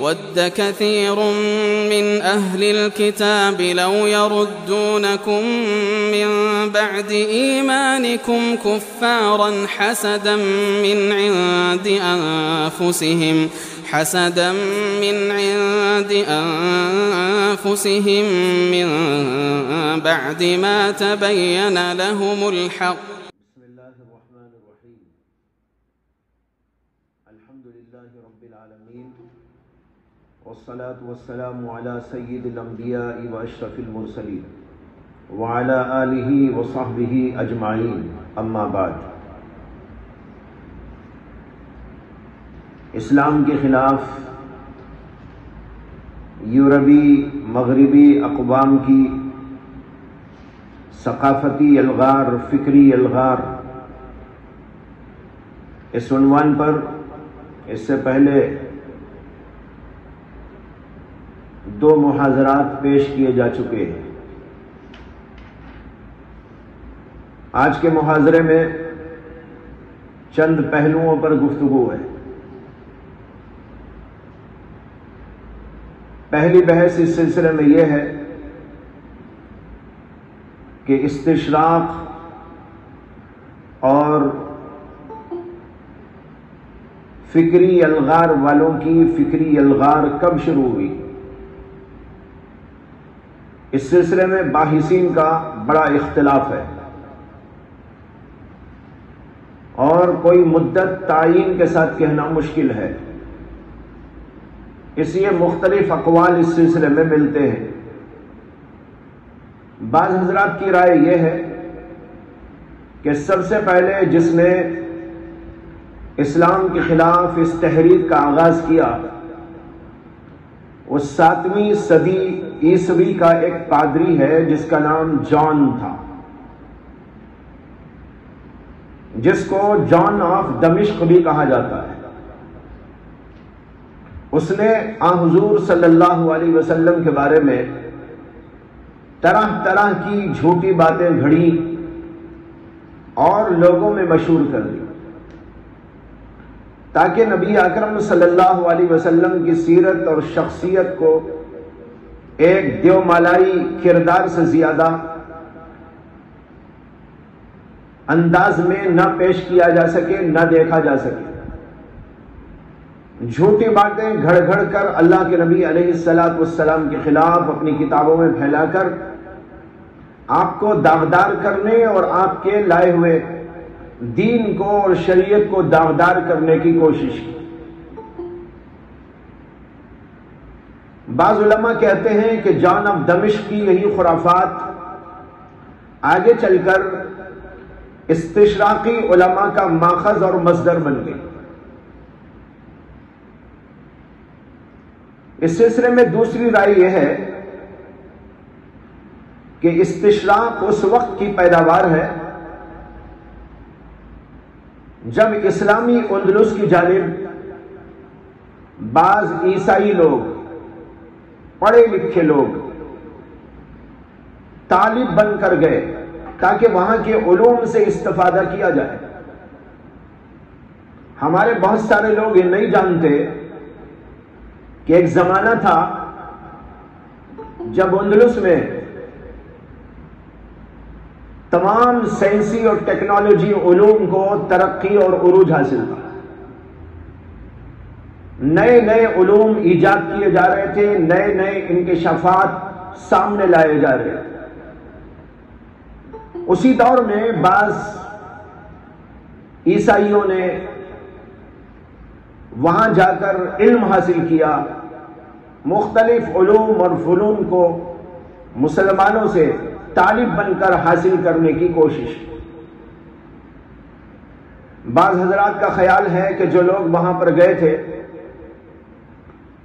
With كثير من أهل الكتاب لو يردونكم من بعد إيمانكم كفارا حسدا من عند أنفسهم من بعد ما تبين لهم الحق. بسم الله الرحمن الرحيم. الحمد لله رب العالمين والصلاة والسلام على سيد الأنبياء وأشرف المرسلين وعلى آله وصحبه أجمعين. أما بعد، اسلام کے خلاف یورپی مغربی اقوام کی ثقافتی الغار، فکری الغار، اس عنوان پر اس سے پہلے 2 محاضرات پیش کیے جا چکے ہیں. آج کے محاضرے میں چند پہلوؤں پر گفتگو ہے. پہلی بحث اس سلسلے میں یہ ہے کہ استشراق اور فکری الغار والوں کی فکری الغار کب شروع ہوئی. اس سلسلے میں باحثین کا بڑا اختلاف ہے اور کوئی مدت تعین کے ساتھ کہنا مشکل ہے. اس لیے مختلف اقوال اس سلسلے میں ملتے ہیں. بعض حضرات کی رائے یہ ہے کہ سب سے پہلے جس نے اسلام کے خلاف اس تحریک کا آغاز کیا وہ 7ویں صدی عیسوی کا ایک پادری ہے جس کا نام جان تھا، جس کو جان آف دمشق بھی کہا جاتا ہے. اس نے حضور صلی اللہ علیہ وسلم کے بارے میں طرح طرح کی جھوٹی باتیں گھڑی اور لوگوں میں مشہور کر دی تاکہ نبی اکرم صلی اللہ علیہ وسلم کی سیرت اور شخصیت کو ایک دیومالائی کردار سے زیادہ انداز میں نہ پیش کیا جا سکے، نہ دیکھا جا سکے. جھوٹی باتیں گھڑ گھڑ کر اللہ کے نبی علیہ السلام کے خلاف اپنی کتابوں میں پھیلا کر آپ کو داغدار کرنے اور آپ کے لائے ہوئے دین کو اور شریعت کو داغدار کرنے کی کوشش کی. بعض علماء کہتے ہیں کہ جان آف دمشق کی یہی خرافات آگے چل کر استشراقی علماء کا ماخذ اور مصدر بن گئی. اس سلسلے میں دوسری رائے یہ ہے کہ استشراق اس وقت کی پیداوار ہے جب اسلامی اندلس کی جانب بعض عیسائی لوگ، پڑھے لکھے لوگ طالب بن کر گئے تاکہ وہاں کے علوم سے استفادہ کیا جائے. ہمارے بہت سارے لوگ یہ نہیں جانتے کہ ایک زمانہ تھا جب اندلس میں تمام سائنسی اور ٹیکنالوجی علوم کو ترقی اور عروج حاصل تھا. نئے نئے علوم ایجاد کیے جا رہے تھے، نئے نئے انکشافات سامنے لائے جا رہے تھے. اسی دور میں بعض عیسائیوں نے وہاں جا کر علم حاصل کیا، مختلف علوم اور فنون کو مسلمانوں سے طالب بن کر حاصل کرنے کی کوشش. بعض حضرات کا خیال ہے کہ جو لوگ وہاں پر گئے تھے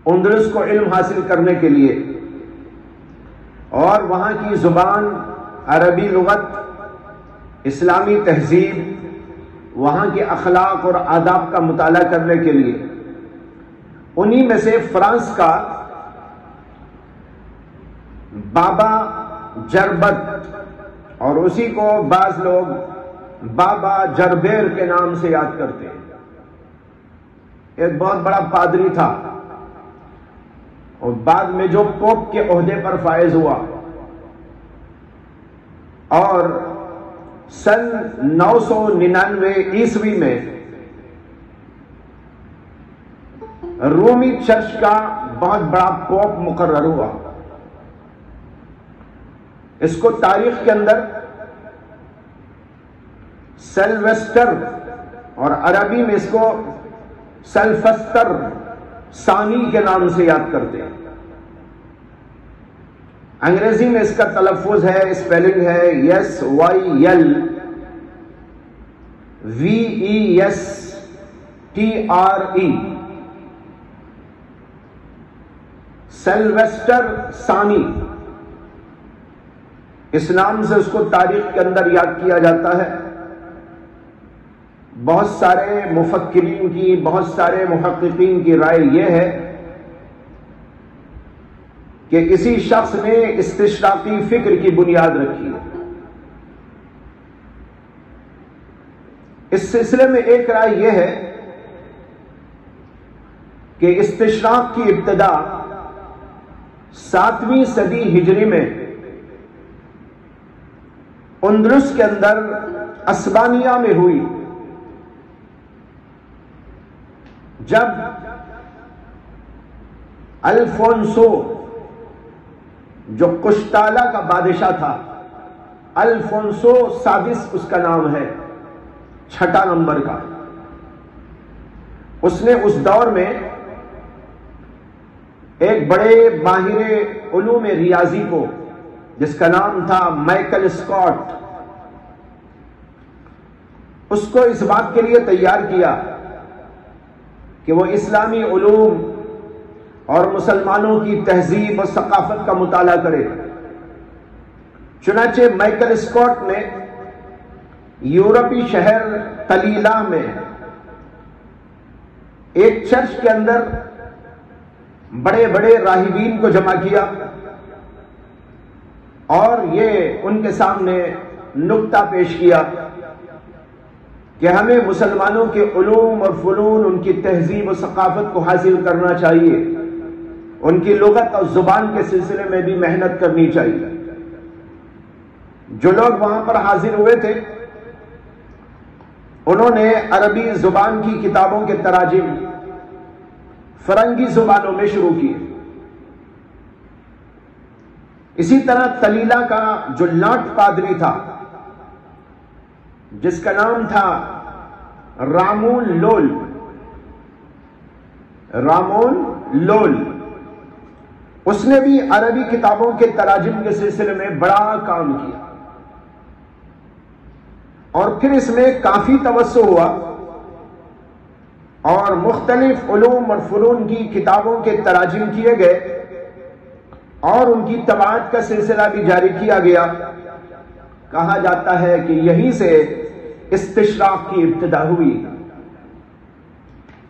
اندلس کو علم حاصل کرنے کے لیے اور وہاں کی زبان، عربی لغت، اسلامی تہذیب، وہاں کے اخلاق اور آداب کا مطالعہ کرنے کے لیے، انہی میں سے فرانس کا بابا جربت، اور اسی کو بعض لوگ بابا جربیر کے نام سے یاد کرتے ہیں، ایک بہت بڑا پادری تھا. اور بعد میں جو پوپ کے عہدے پر فائز ہوا، اور سن 999 عیسوی میں رومی چرچ کا بہت بڑا پوپ مقرر ہوا۔ اس کو تاریخ کے اندر سلویسٹر، اور عربی میں اس کو سلفستر ثانی کے نام سے یاد کرتے ہیں۔ انگریزی میں اس کا تلفظ ہے، اسپیلنگ ہے SYLVESTRE، سلویسٹر ثانی۔ اس نام سے اس کو تاریخ کے اندر یاد کیا جاتا ہے۔ بہت سارے مفکرین کی، بہت سارے محققین کی رائے یہ ہے کہ اسی شخص نے استشراقی فکر کی بنیاد رکھی ہے۔ اس سلسلے میں ایک رائے یہ ہے کہ استشراق کی ابتدا 7ویں صدی ہجری میں اندلس کے اندر اسبانیہ میں ہوئی، جب الفونسو، جو قشتالہ کا بادشاہ تھا، الفونسو سادس اس کا نام ہے، 6 نمبر کا، اس نے اس دور میں ایک بڑے ماہر علوم ریاضی کو، جس کا نام تھا مائیکل اسکاٹ، اس کو اس بات کے لیے تیار کیا کہ وہ اسلامی علوم اور مسلمانوں کی تہذیب و ثقافت کا مطالعہ کرے۔ چنانچہ مائیکل اسکاٹ نے یورپی شہر تلیلہ میں ایک چرچ کے اندر بڑے بڑے راہبین کو جمع کیا، اور یہ ان کے سامنے نکتہ پیش کیا کہ ہمیں مسلمانوں کے علوم اور فنون، ان کی تہذیب و ثقافت کو حاصل کرنا چاہیے، ان کی لغت اور زبان کے سلسلے میں بھی محنت کرنی چاہیے۔ جو لوگ وہاں پر حاضر ہوئے تھے، انہوں نے عربی زبان کی کتابوں کے تراجم فرنگی زبانوں میں شروع کیے۔ اسی طرح تلیلہ کا جو لاٹ پادری تھا، جس کا نام تھا رامون لول، اس نے بھی عربی کتابوں کے تراجم کے سلسلے میں بڑا کام کیا، اور پھر اس میں کافی توسع ہوا، اور مختلف علوم اور فنون کی کتابوں کے تراجم کیے گئے، اور ان کی طباعت کا سلسلہ بھی جاری کیا گیا۔ کہا جاتا ہے کہ یہیں سے استشراق کی ابتدا ہوئی۔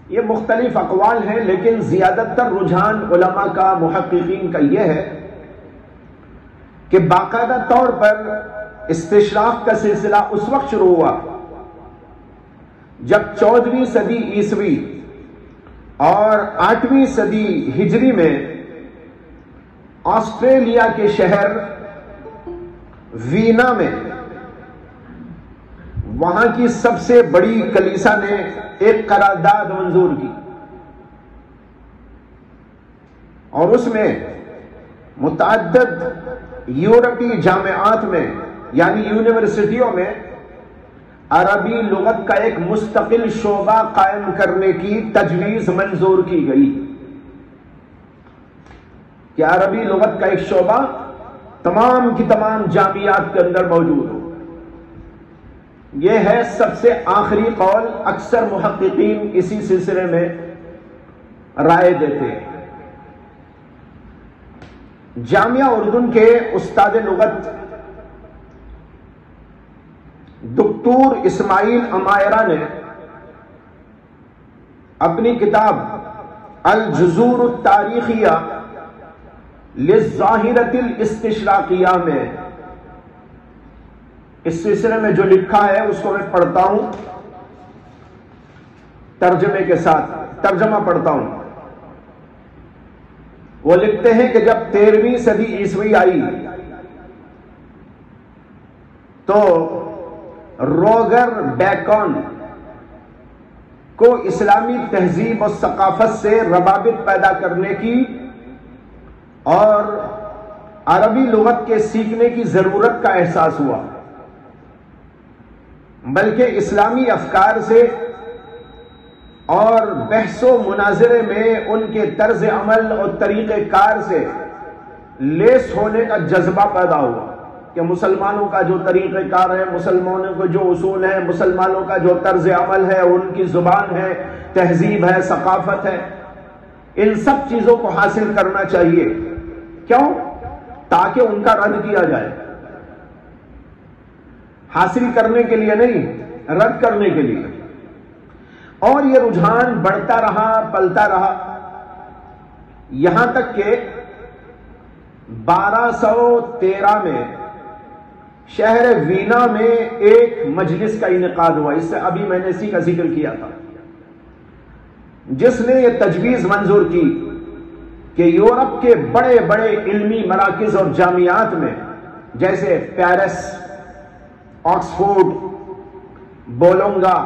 یہ مختلف اقوال ہیں، لیکن زیادہ تر رجحان علماء کا، محققین کا یہ ہے کہ باقاعدہ طور پر استشراق کا سلسلہ اس وقت شروع ہوا جب 14ویں صدی عیسوی اور 8ویں صدی ہجری میں آسٹریلیا کے شہر وینا میں وہاں کی سب سے بڑی کلیسا نے ایک قرارداد منظور کی، اور اس میں متعدد یورپی جامعات میں، یعنی یونیورسٹیوں میں، عربی لغت کا ایک مستقل شعبہ قائم کرنے کی تجویز منظور کی گئی کہ عربی لغت کا ایک شعبہ تمام کی تمام جامعات کے اندر موجود ہو۔ یہ ہے سب سے آخری قول، اکثر محققین اسی سلسلے میں رائے دیتے ہیں۔ جامعہ اردن کے استاد لغت دکتور اسماعیل امائرہ نے اپنی کتاب الجذور التاریخیہ للظاہرۃ الاستشراقیہ میں اس سلسلے میں جو لکھا ہے اس کو میں پڑھتا ہوں ترجمے کے ساتھ، ترجمہ پڑھتا ہوں۔ وہ لکھتے ہیں کہ جب 13ویں صدی عیسوی آئی تو روگر بیکن کو اسلامی تہذیب اور ثقافت سے روابط پیدا کرنے کی اور عربی لغت کے سیکھنے کی ضرورت کا احساس ہوا، بلکہ اسلامی افکار سے اور بحث و مناظرے میں ان کے طرز عمل اور طریقہ کار سے لیس ہونے کا جذبہ پیدا ہوا کہ مسلمانوں کا جو طریقہ کار ہے، مسلمانوں کے جو اصول ہیں، مسلمانوں کا جو طرز عمل ہے، ان کی زبان ہے، تہذیب ہے، ثقافت ہے، ان سب چیزوں کو حاصل کرنا چاہیے۔ کیوں؟ تاکہ ان کا رد کیا جائے، حاصل کرنے کے لیے نہیں، رد کرنے کے لیے۔ اور یہ رجحان بڑھتا رہا، پلتا رہا، یہاں تک کہ 1213 میں شہر وینا میں ایک مجلس کا انعقاد ہوا، اس سے ابھی میں نے اسی کا ذکر کیا تھا، جس نے یہ تجویز منظور کی کہ یورپ کے بڑے بڑے علمی مراکز اور جامعات میں جیسے پیرس، آکسفورڈ، بولونگا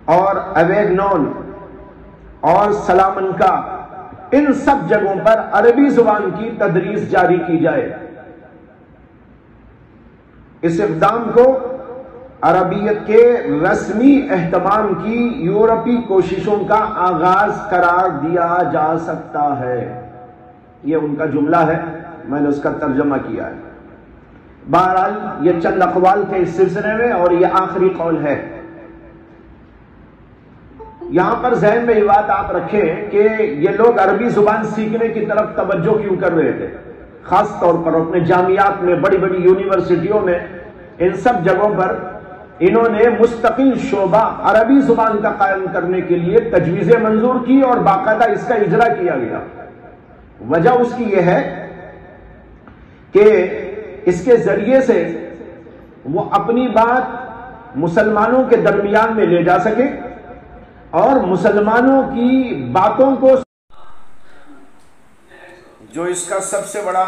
اور اویگنون اور سلامنکا، ان سب جگہوں پر عربی زبان کی تدریس جاری کی جائے۔ اس اقدام کو عربیت کے رسمی اہتمام کی یورپی کوششوں کا آغاز قرار دیا جا سکتا ہے۔ یہ ان کا جملہ ہے، میں نے اس کا ترجمہ کیا ہے۔ بہرحال یہ چند اقوال تھے اس سلسلے میں، اور یہ آخری قول ہے۔ یہاں پر ذہن میں یہ بات آپ رکھیں کہ یہ لوگ عربی زبان سیکھنے کی طرف توجہ کیوں کر رہے تھے، خاص طور پر اپنے جامعات میں، بڑی بڑی یونیورسٹیوں میں، ان سب جگہوں پر انہوں نے مستقل شعبہ عربی زبان کا قائم کرنے کے لیے تجویزیں منظور کی اور باقاعدہ اس کا اجرا کیا گیا۔ وجہ اس کی یہ ہے کہ اس کے ذریعے سے وہ اپنی بات مسلمانوں کے درمیان میں لے جا سکے اور مسلمانوں کی باتوں کو، جو اس کا سب سے بڑا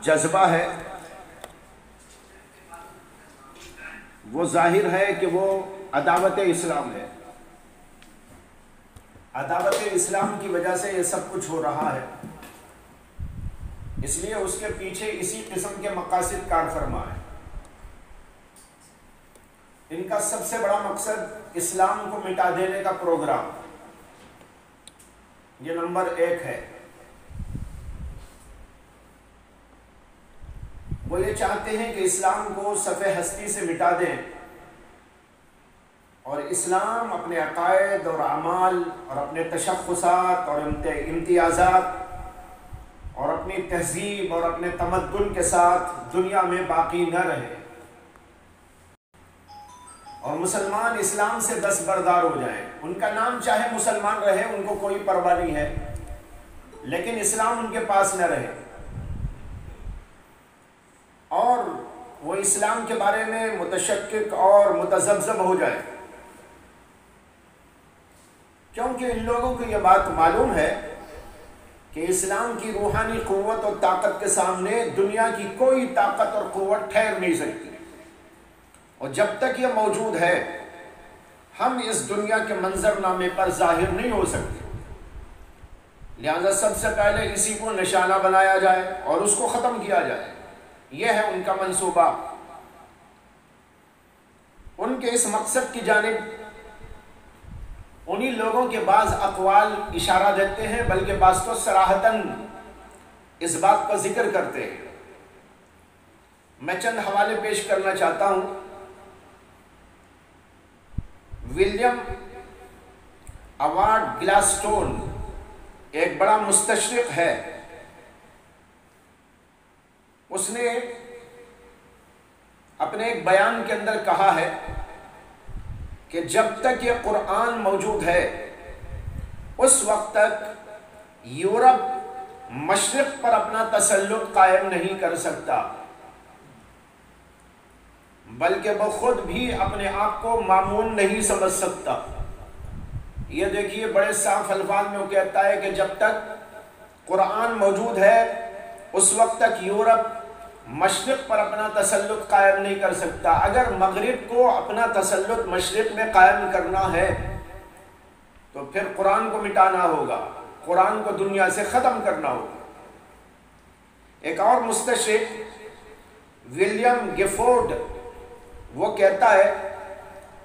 جذبہ ہے وہ ظاہر ہے کہ وہ عداوت اسلام ہے۔ عداوت اسلام کی وجہ سے یہ سب کچھ ہو رہا ہے، اس لیے اس کے پیچھے اسی قسم کے مقاصد کار فرما ہے۔ ان کا سب سے بڑا مقصد اسلام کو مٹا دینے کا پروگرام، یہ نمبر 1 ہے۔ وہ یہ چاہتے ہیں کہ اسلام کو صفحہ ہستی سے مٹا دیں اور اسلام اپنے عقائد اور اعمال اور اپنے تشخصات اور امتیازات اور اپنی تہذیب اور اپنے تمدن کے ساتھ دنیا میں باقی نہ رہے اور مسلمان اسلام سے دستبردار ہو جائیں۔ ان کا نام چاہے مسلمان رہے، ان کو کوئی پرواہ نہیں ہے، لیکن اسلام ان کے پاس نہ رہے اور وہ اسلام کے بارے میں متشکک اور متذبذب ہو جائے، کیونکہ ان لوگوں کو یہ بات معلوم ہے کہ اسلام کی روحانی قوت اور طاقت کے سامنے دنیا کی کوئی طاقت اور قوت ٹھہر نہیں سکتی، اور جب تک یہ موجود ہے ہم اس دنیا کے منظر نامے پر ظاہر نہیں ہو سکتے۔ لہذا سب سے پہلے اسی کو نشانہ بنایا جائے اور اس کو ختم کیا جائے، یہ ہے ان کا منصوبہ۔ ان کے اس مقصد کی جانب انہی لوگوں کے بعض اقوال اشارہ دیتے ہیں، بلکہ بعض تو صراحتاً اس بات کا ذکر کرتے ہیں۔ میں چند حوالے پیش کرنا چاہتا ہوں۔ ولیم ایوارڈ گلاسٹون ایک بڑا مستشرق ہے، اس نے اپنے ایک بیان کے اندر کہا ہے کہ جب تک یہ قرآن موجود ہے اس وقت تک یورپ مشرق پر اپنا تسلط قائم نہیں کر سکتا، بلکہ وہ خود بھی اپنے آپ کو مامون نہیں سمجھ سکتا۔ یہ دیکھیے بڑے صاف الفاظ میں وہ کہتا ہے کہ جب تک قرآن موجود ہے اس وقت تک یورپ مشرق پر اپنا تسلط قائم نہیں کر سکتا. اگر مغرب کو اپنا تسلط مشرق میں قائم کرنا ہے تو پھر قرآن کو مٹانا ہوگا، قرآن کو دنیا سے ختم کرنا ہوگا. ایک اور مستشرق ولیم گیفورڈ وہ کہتا ہے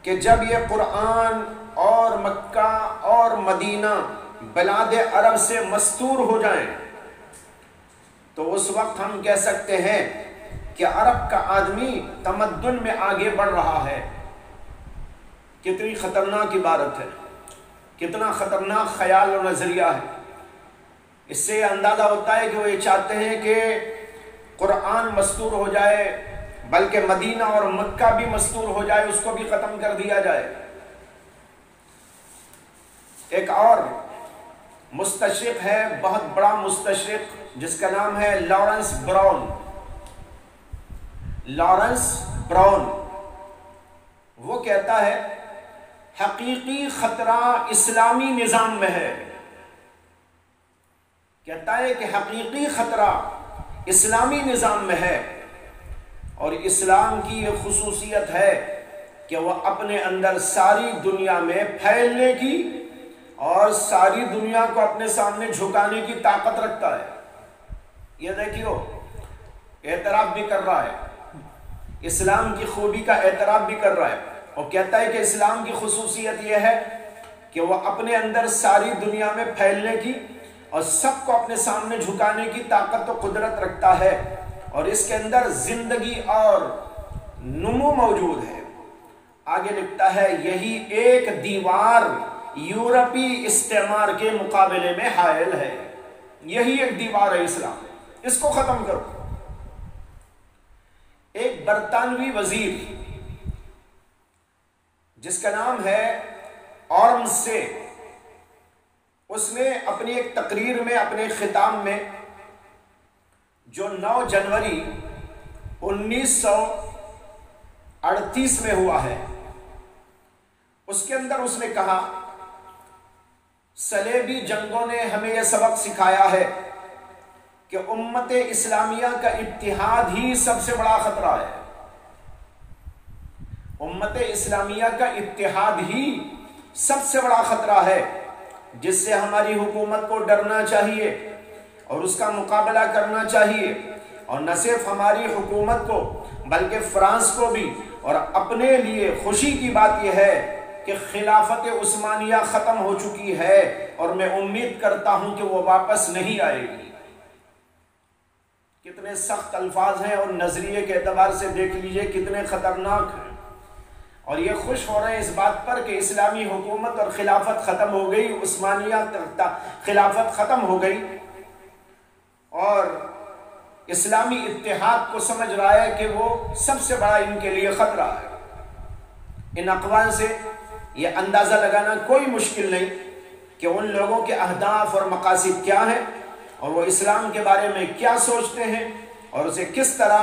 کہ جب یہ قرآن اور مکہ اور مدینہ بلاد عرب سے مستور ہو جائیں تو اس وقت ہم کہہ سکتے ہیں کہ عرب کا آدمی تمدن میں آگے بڑھ رہا ہے. کتنی خطرناک عبارت ہے، کتنا خطرناک خیال و نظریہ ہے. اس سے اندازہ ہوتا ہے کہ وہ یہ چاہتے ہیں کہ قرآن مستور ہو جائے، بلکہ مدینہ اور مکہ بھی مستور ہو جائے، اس کو بھی ختم کر دیا جائے. ایک اور مستشرق ہے، بہت بڑا مستشرق، جس کا نام ہے لارنس براؤن. لارنس براؤن وہ کہتا ہے حقیقی خطرہ اسلامی نظام میں ہے. کہتا ہے کہ حقیقی خطرہ اسلامی نظام میں ہے، اور اسلام کی یہ خصوصیت ہے کہ وہ اپنے اندر ساری دنیا میں پھیلنے کی اور ساری دنیا کو اپنے سامنے جھکانے کی طاقت رکھتا ہے. یہ دیکھیو اعتراف بھی کر رہا ہے، اسلام کی خوبی کا اعتراف بھی کر رہا ہے، اور کہتا ہے کہ اسلام کی خصوصیت یہ ہے کہ وہ اپنے اندر ساری دنیا میں پھیلنے کی اور سب کو اپنے سامنے جھکانے کی طاقت و قدرت رکھتا ہے، اور اس کے اندر زندگی اور نمو موجود ہے. آگے لکھتا ہے یہی ایک دیوار یورپی استعمار کے مقابلے میں حائل ہے. یہی ایک دیوار ہے اسلام، اس کو ختم کرو. ایک برطانوی وزیر جس کا نام ہے اورمسے، اس نے اپنی ایک تقریر میں، اپنے خطاب میں، جو 9 جنوری 1938 میں ہوا ہے، اس کے اندر اس نے کہا صلیبی جنگوں نے ہمیں یہ سبق سکھایا ہے کہ امت اسلامیہ کا اتحاد ہی سب سے بڑا خطرہ ہے. امت اسلامیہ کا اتحاد ہی سب سے بڑا خطرہ ہے، جس سے ہماری حکومت کو ڈرنا چاہیے اور اس کا مقابلہ کرنا چاہیے. اور نہ صرف ہماری حکومت کو بلکہ فرانس کو بھی. اور اپنے لیے خوشی کی بات یہ ہے کہ خلافت عثمانیہ ختم ہو چکی ہے، اور میں امید کرتا ہوں کہ وہ واپس نہیں آئے گی. کتنے سخت الفاظ ہیں، اور نظریے کے اعتبار سے دیکھ لیجئے کتنے خطرناک ہیں. اور یہ خوش ہو رہے ہیں اس بات پر کہ اسلامی حکومت اور خلافت ختم ہو گئی، عثمانیہ خلافت ختم ہو گئی، اور اسلامی اتحاد کو سمجھ رہا ہے کہ وہ سب سے بڑا ان کے لیے خطرہ ہے. ان اقوال سے یہ اندازہ لگانا کوئی مشکل نہیں کہ ان لوگوں کے اہداف اور مقاصد کیا ہیں، اور وہ اسلام کے بارے میں کیا سوچتے ہیں، اور اسے کس طرح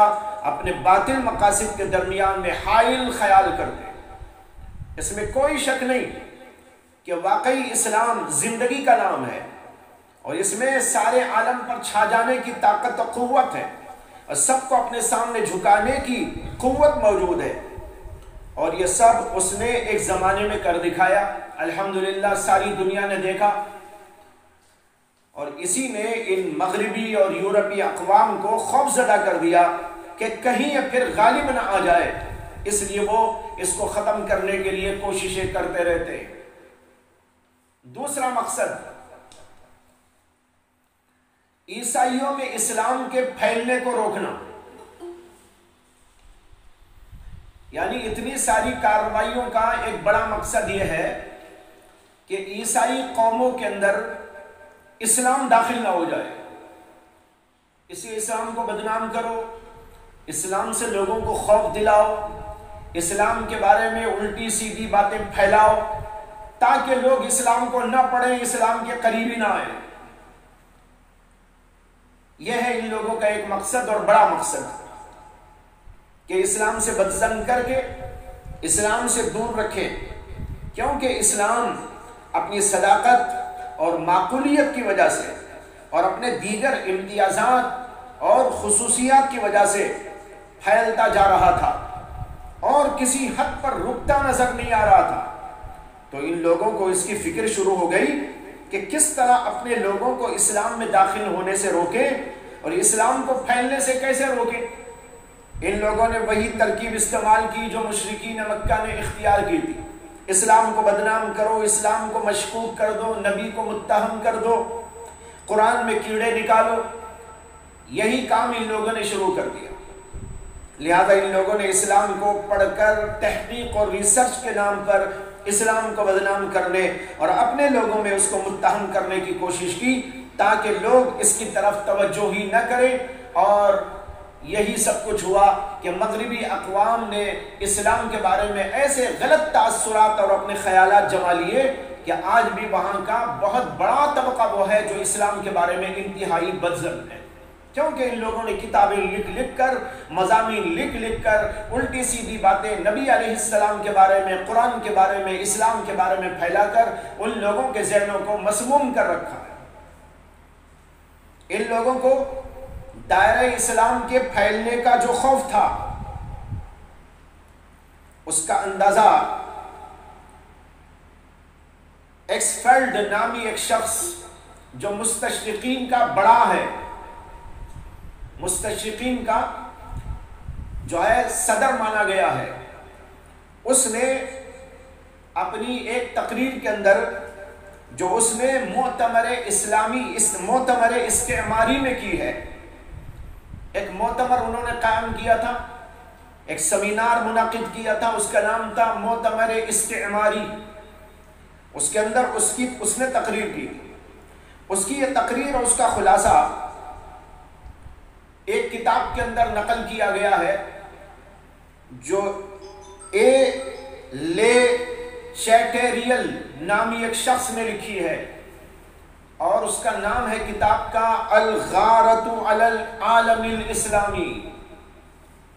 اپنے باطل مقاصد کے درمیان میں حائل خیال کرتے ہیں. اس میں کوئی شک نہیں کہ واقعی اسلام زندگی کا نام ہے، اور اس میں سارے عالم پر چھا جانے کی طاقت و قوت ہے، اور سب کو اپنے سامنے جھکانے کی قوت موجود ہے. اور یہ سب اس نے ایک زمانے میں کر دکھایا. الحمدللہ ساری دنیا نے دیکھا، اور اسی نے ان مغربی اور یورپی اقوام کو خوف زدہ کر دیا کہ کہیں یہ پھر غالب نہ آ جائے، اس لیے وہ اس کو ختم کرنے کے لیے کوششیں کرتے رہتے ہیں. دوسرا مقصد، عیسائیوں میں اسلام کے پھیلنے کو روکنا. یعنی اتنی ساری کارروائیوں کا ایک بڑا مقصد یہ ہے کہ عیسائی قوموں کے اندر اسلام داخل نہ ہو جائے. اسی اسلام کو بدنام کرو، اسلام سے لوگوں کو خوف دلاؤ، اسلام کے بارے میں الٹی سیدھی باتیں پھیلاؤ، تاکہ لوگ اسلام کو نہ پڑھیں، اسلام کے قریب ہی نہ آئیں. یہ ہے ان لوگوں کا ایک مقصد اور بڑا مقصد، کہ اسلام سے بدظن کر کے اسلام سے دور رکھیں. کیونکہ اسلام اپنی صداقت اور معقولیت کی وجہ سے اور اپنے دیگر امتیازات اور خصوصیات کی وجہ سے پھیلتا جا رہا تھا اور کسی حد پر رکتا نظر نہیں آ رہا تھا، تو ان لوگوں کو اس کی فکر شروع ہو گئی کہ کس طرح اپنے لوگوں کو اسلام میں داخل ہونے سے روکیں اور اسلام کو پھیلنے سے کیسے روکیں۔ ان لوگوں نے وہی ترکیب استعمال کی جو مشرکین مکہ نے اختیار کی تھی، اسلام کو بدنام کرو، اسلام کو مشکوک کر دو، نبی کو متہم کر دو، قرآن میں کیڑے نکالو۔ یہی کام ان لوگوں نے شروع کر دیا۔ لہذا ان لوگوں نے اسلام کو پڑھ کر تحقیق اور ریسرچ کے نام پر اسلام کو بدنام کرنے اور اپنے لوگوں میں اس کو متہم کرنے کی کوشش کی تاکہ لوگ اس کی طرف توجہ ہی نہ کریں، اور یہی سب کچھ ہوا کہ مغربی اقوام نے اسلام کے بارے میں ایسے غلط تاثرات اور اپنے خیالات جما لیے کہ آج بھی وہاں کا بہت بڑا طبقہ وہ ہے جو اسلام کے بارے میں انتہائی بدظن ہے، کیونکہ ان لوگوں نے کتابیں لکھ لکھ کر، مضامین لکھ لکھ کر، الٹی سیدھی باتیں نبی علیہ السلام کے بارے میں، قرآن کے بارے میں، اسلام کے بارے میں پھیلا کر ان لوگوں کے ذہنوں کو مسموم کر رکھا ہے۔ ان لوگوں کو دائرہ اسلام کے پھیلنے کا جو خوف تھا اس کا اندازہ ایکسفیلڈ نامی ایک شخص جو مستشرقین کا بڑا ہے، مستشرقین کا جو ہے صدر مانا گیا ہے، اس نے اپنی ایک تقریر کے اندر جو اس نے مؤتمر استعماری میں کی ہے، ایک مؤتمر انہوں نے قائم کیا تھا، ایک سیمینار منعقد کیا تھا، اس کا نام تھا مؤتمر استعماری۔ اس کے اندر اس نے تقریر کی، اس کی یہ تقریر اور اس کا خلاصہ ایک کتاب کے اندر نقل کیا گیا ہے جو اے لے چیٹیریل نامی ایک شخص نے لکھی ہے، اور اس کا نام ہے کتاب کا الغارۃ علی العالم الاسلامی۔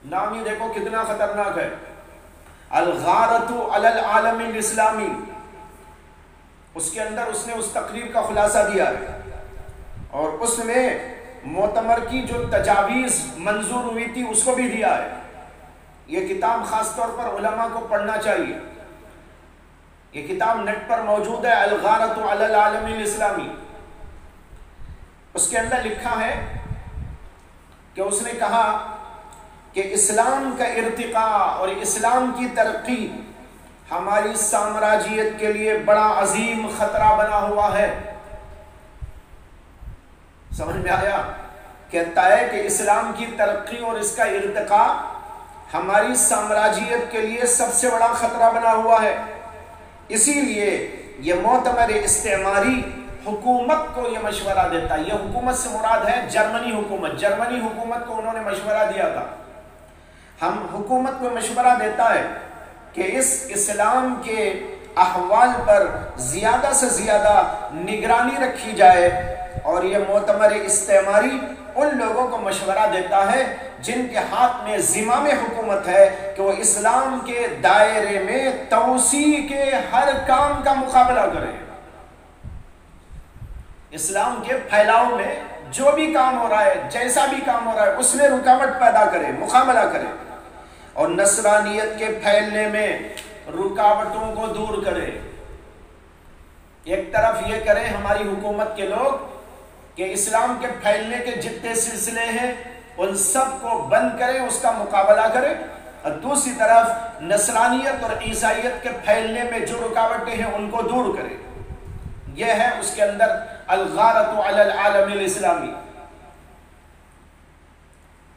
نام ہی دیکھو کتنا خطرناک ہے، الغارۃ علی العالم الاسلامی۔ اس کے اندر اس نے اس تقریر کا خلاصہ دیا ہے، اور اس میں مؤتمر کی جو تجاویز منظور ہوئی تھی اس کو بھی دیا ہے۔ یہ کتاب خاص طور پر علماء کو پڑھنا چاہیے، یہ کتاب نیٹ پر موجود ہے، الغارۃ علی العالم الاسلامی۔ اس کے اندر لکھا ہے کہ اس نے کہا کہ اسلام کا ارتقاء اور اسلام کی ترقی ہماری سامراجیت کے لیے بڑا عظیم خطرہ بنا ہوا ہے۔ سمجھ میں آیا؟ کہتا ہے کہ اسلام کی ترقی اور اس کا ارتقاء ہماری سامراجیت کے لیے سب سے بڑا خطرہ بنا ہوا ہے، اسی لیے یہ مؤتمر استعماری حکومت کو یہ مشورہ دیتا ہے۔ یہ حکومت سے مراد ہے جرمنی حکومت، جرمنی حکومت کو انہوں نے مشورہ دیا تھا۔ ہم حکومت کو مشورہ دیتا ہے کہ اس اسلام کے احوال پر زیادہ سے زیادہ نگرانی رکھی جائے، اور یہ مؤتمر استعماری ان لوگوں کو مشورہ دیتا ہے جن کے ہاتھ میں زمام حکومت ہے کہ وہ اسلام کے دائرے میں توسیع کے ہر کام کا مقابلہ کریں، اسلام کے پھیلاؤ میں جو بھی کام ہو رہا ہے، جیسا بھی کام ہو رہا ہے، اس میں رکاوٹ پیدا کرے، مقابلہ کرے، اور نصرانیت کے پھیلنے میں رکاوٹوں کو دور کرے۔ ایک طرف یہ کریں ہماری حکومت کے لوگ کہ اسلام کے پھیلنے کے جتنے سلسلے ہیں ان سب کو بند کریں، اس کا مقابلہ کریں، اور دوسری طرف نصرانیت اور عیسائیت کے پھیلنے میں جو رکاوٹیں ہیں ان کو دور کریں۔ یہ ہے اس کے اندر الغارۃ علی العالم الاسلامی۔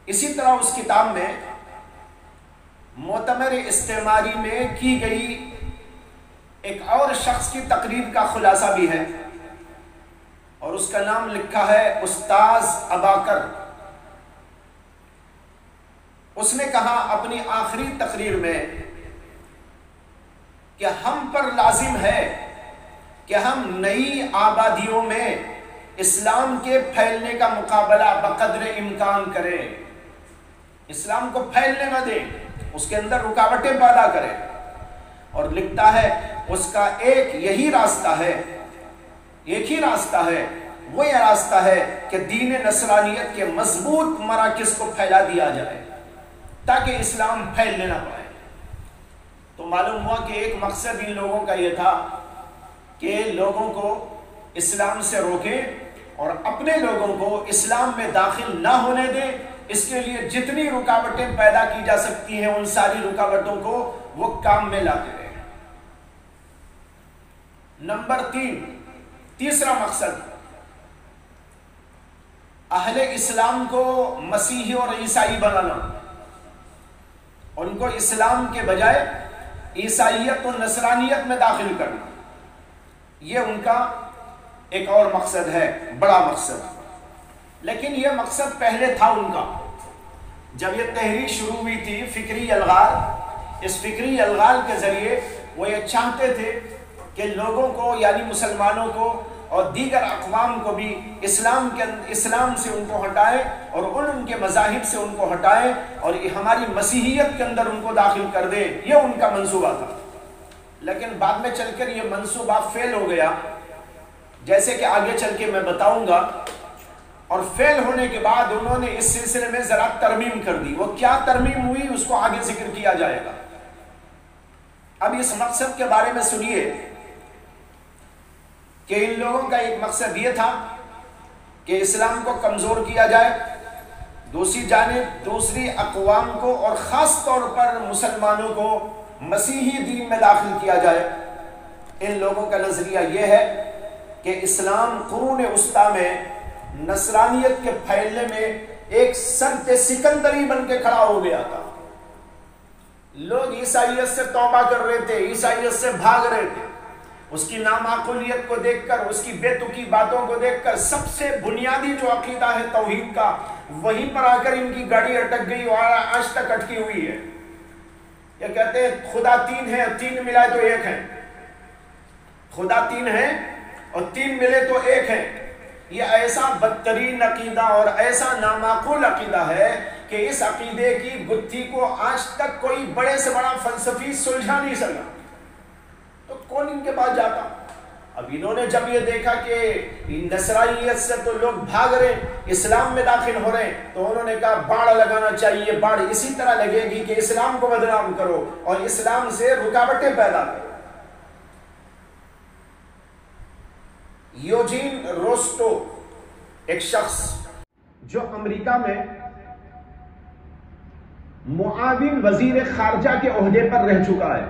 اسی طرح اس کتاب میں مؤتمر استعماری میں کی گئی ایک اور شخص کی تقریر کا خلاصہ بھی ہے، اور اس کا نام لکھا ہے استاذ اباکر۔ اس نے کہا اپنی آخری تقریر میں کہ ہم پر لازم ہے کہ ہم نئی آبادیوں میں اسلام کے پھیلنے کا مقابلہ بقدر امکان کریں، اسلام کو پھیلنے نہ دیں، اس کے اندر رکاوٹیں پیدا کریں۔ اور لکھتا ہے اس کا ایک یہی راستہ ہے، ایک ہی راستہ ہے، وہ یہ راستہ ہے کہ دین نصرانیت کے مضبوط مراکز کو پھیلا دیا جائے تاکہ اسلام پھیلنے نہ پائے۔ تو معلوم ہوا کہ ایک مقصد ان لوگوں کا یہ تھا کہ لوگوں کو اسلام سے روکیں اور اپنے لوگوں کو اسلام میں داخل نہ ہونے دیں۔ اس کے لیے جتنی رکاوٹیں پیدا کی جا سکتی ہیں ان ساری رکاوٹوں کو وہ کام میں لاتے رہے۔ نمبر 3، تیسرا مقصد، اہل اسلام کو مسیحی اور عیسائی بنانا، ان کو اسلام کے بجائے عیسائیت اور نصرانیت میں داخل کرنا، یہ ان کا ایک اور مقصد ہے، بڑا مقصد۔ لیکن یہ مقصد پہلے تھا ان کا، جب یہ تحریک شروع ہوئی تھی، فکری الغال، اس فکری الغال کے ذریعے وہ یہ چاہتے تھے کہ لوگوں کو یعنی مسلمانوں کو اور دیگر اقوام کو بھی اسلام سے ان کو ہٹائے اور ان کے مذاہب سے ان کو ہٹائے اور ہماری مسیحیت کے اندر ان کو داخل کر دے، یہ ان کا منصوبہ تھا۔ لیکن بعد میں چل کر یہ منصوبہ فیل ہو گیا، جیسے کہ آگے چل کے میں بتاؤں گا۔ اور فیل ہونے کے بعد انہوں نے اس سلسلے میں ذرا ترمیم کر دی۔ وہ کیا ترمیم ہوئی اس کو آگے ذکر کیا جائے گا۔ اب اس مقصد کے بارے میں سنیے کہ ان لوگوں کا ایک مقصد یہ تھا کہ اسلام کو کمزور کیا جائے، دوسری جانب دوسری اقوام کو اور خاص طور پر مسلمانوں کو مسیحی دین میں داخل کیا جائے۔ ان لوگوں کا نظریہ یہ ہے کہ اسلام قرون وسطیٰ میں نصرانیت کے پھیلنے میں ایک سرد سکندری بن کے کھڑا ہو گیا تھا۔ لوگ عیسائیت سے توبہ کر رہے تھے، عیسائیت سے بھاگ رہے تھے، اس کی نامعقولیت کو دیکھ کر، اس کی بے تکی باتوں کو دیکھ کر، سب سے بنیادی جو عقیدہ ہے توحید کا، وہیں پر آ کر ان کی گاڑی اٹک گئی اور آج تک اٹکی ہوئی ہے۔ یہ کہتے ہیں خدا 3 ہے، 3 ملائے تو 1 ہے، خدا 3 ہے اور 3 ملے تو 1 ہے۔ یہ ایسا بدترین عقیدہ اور ایسا نامعقول عقیدہ ہے کہ اس عقیدے کی گتھی کو آج تک کوئی بڑے سے بڑا فلسفی سلجھا نہیں سکا، تو کون ان کے پاس جاتا؟ اب انہوں نے جب یہ دیکھا کہ نصرانیت سے تو لوگ بھاگ رہے، اسلام میں داخل ہو رہے، تو انہوں نے کہا باڑ لگانا چاہیے، باڑ اسی طرح لگے گی کہ اسلام کو بدنام کرو اور اسلام سے رکاوٹیں پیدا کرو۔ یوجین روسٹو ایک شخص جو امریکہ میں معاون وزیر خارجہ کے عہدے پر رہ چکا ہے،